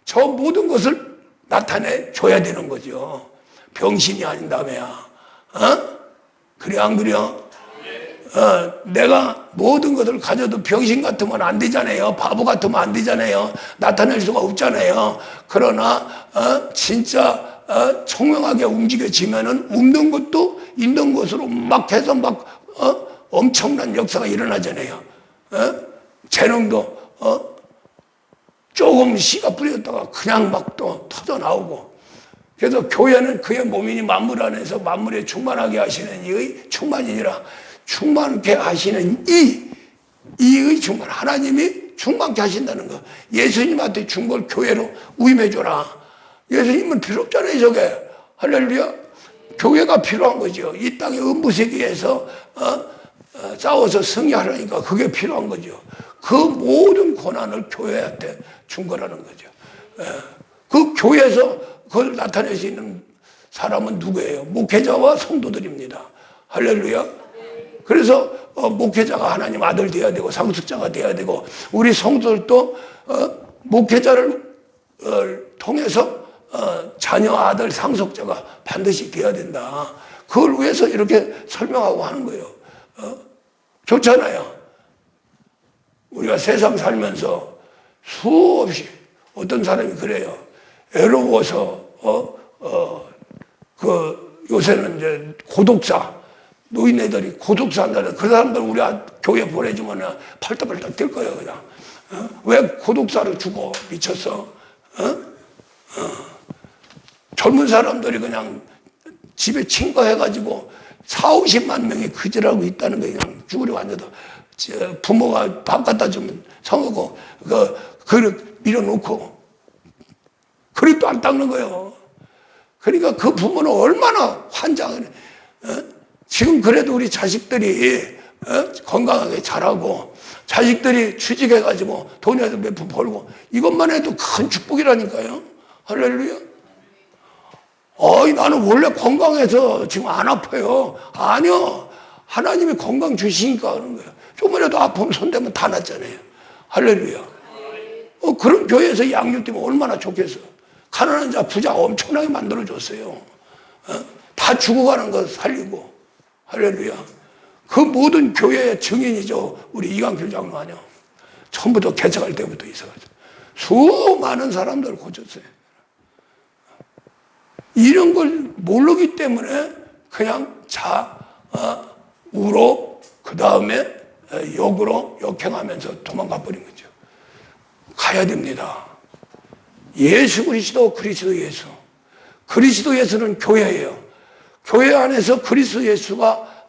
저 모든 것을 나타내 줘야 되는 거죠. 병신이 아닌다며야. 그래 안 그래요? 내가 모든 것을 가져도 병신 같으면 안 되잖아요. 바보 같으면 안 되잖아요. 나타낼 수가 없잖아요. 그러나 진짜 총명하게 움직여지면은 없는 것도 있는 것으로 막 해서 막 엄청난 역사가 일어나잖아요. 재능도 조금 씨가 뿌렸다가 그냥 막 또 터져 나오고. 그래서 교회는 그의 몸이니 만물 안에서 만물에 충만하게 하시는 이의 충만이니라. 충만케 하시는 이의 충만. 하나님이 충만케 하신다는 거. 예수님한테 준 걸 교회로 위임해줘라. 예수님은 필요 없잖아요, 저게. 할렐루야. 교회가 필요한 거죠. 이 땅의 음부세계에서 싸워서 승리하려니까 그게 필요한 거죠. 그 모든 고난을 교회한테 준 거라는 거죠. 그 교회에서 그걸 나타낼 수 있는 사람은 누구예요? 목회자와 성도들입니다. 할렐루야. 그래서 목회자가 하나님 아들 돼야 되고 상속자가 돼야 되고 우리 성도들도 목회자를 통해서 자녀 아들 상속자가 반드시 돼야 된다. 그걸 위해서 이렇게 설명하고 하는 거예요. 좋잖아요. 우리가 세상 살면서 수없이 어떤 사람이 그래요. 외로워서 요새는 이제 고독사, 노인네들이 고독사 한다는 그 사람들 우리 교회 보내주면 팔딱팔딱 뛸 거예요, 그냥. 왜 고독사를 주고 미쳤어? 젊은 사람들이 그냥 집에 친거해가지고 40~50만 명이 그지라고 있다는 거 그냥 죽으려고 앉아도 부모가 밥 갖다 주면 성하고 그릇 밀어놓고 그릇도 안 닦는 거예요. 그러니까 그 부모는 얼마나 환장을 지금 그래도 우리 자식들이 건강하게 자라고 자식들이 취직해가지고 돈이라도 몇 푼 벌고 이것만 해도 큰 축복이라니까요. 할렐루야. 나는 원래 건강해서 지금 안 아파요. 아니요. 하나님이 건강 주시니까 그런 거예요. 조금이라도 아프면 손대면 다 낫잖아요. 할렐루야. 그런 교회에서 양육되면 얼마나 좋겠어. 가난한 자 부자 엄청나게 만들어줬어요. 다 죽어가는 거 살리고. 할렐루야. 그 모든 교회의 증인이죠. 우리 이강필 장로아니요. 처음부터 개척할 때부터 있어가지고 수많은 사람들을 고쳤어요. 이런 걸 모르기 때문에 그냥 우로 그 다음에 욕으로 역행하면서 도망가 버린 거죠. 가야 됩니다. 예수 그리스도 예수. 그리스도 예수는 교회예요. 교회 안에서 그리스도 예수가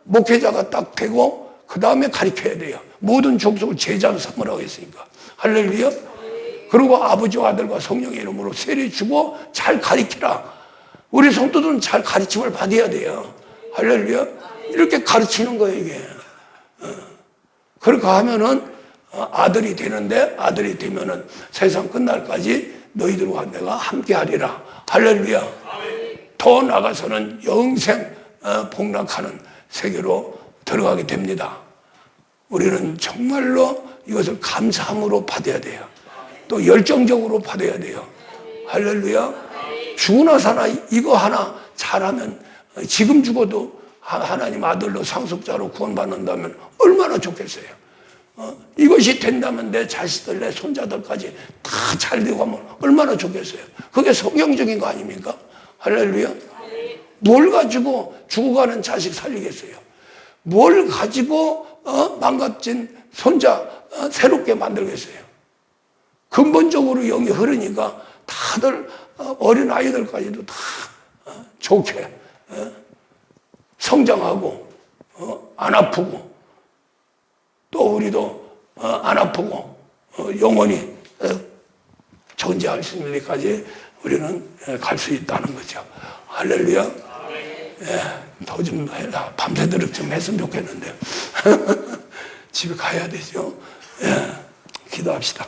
목회자가 딱 되고 그 다음에 가르쳐야 돼요. 모든 족속을 제자로 삼으라고 했으니까. 할렐루야. 그리고 아버지와 아들과 성령의 이름으로 세례 주고 잘 가르치라. 우리 성도들은 잘 가르침을 받아야 돼요. 할렐루야. 이렇게 가르치는 거예요, 이게. 그렇게 하면은 아들이 되는데 아들이 되면은 세상 끝날까지 너희들과 내가 함께 하리라. 할렐루야. 더 나아가서는 영생 복락하는 세계로 들어가게 됩니다. 우리는 정말로 이것을 감사함으로 받아야 돼요. 또 열정적으로 받아야 돼요. 할렐루야. 죽으나 사나 이거 하나 잘하면 지금 죽어도 하나님 아들로 상속자로 구원받는다면 얼마나 좋겠어요. 이것이 된다면 내 자식들, 내 손자들까지 다 잘 되고 하면 얼마나 좋겠어요. 그게 성경적인 거 아닙니까? 할렐루야. 뭘 가지고 죽어가는 자식 살리겠어요? 뭘 가지고 망가진 손자 새롭게 만들겠어요? 근본적으로 영이 흐르니까 다들 어린 아이들까지도 다 좋게 성장하고 안 아프고 또 우리도 안 아프고 영원히 존재할 수 있는 데까지 우리는 갈 수 있다는 거죠. 할렐루야. 더 좀 해라. 밤새도록 좀 했으면 좋겠는데 집에 가야 되죠. 기도합시다.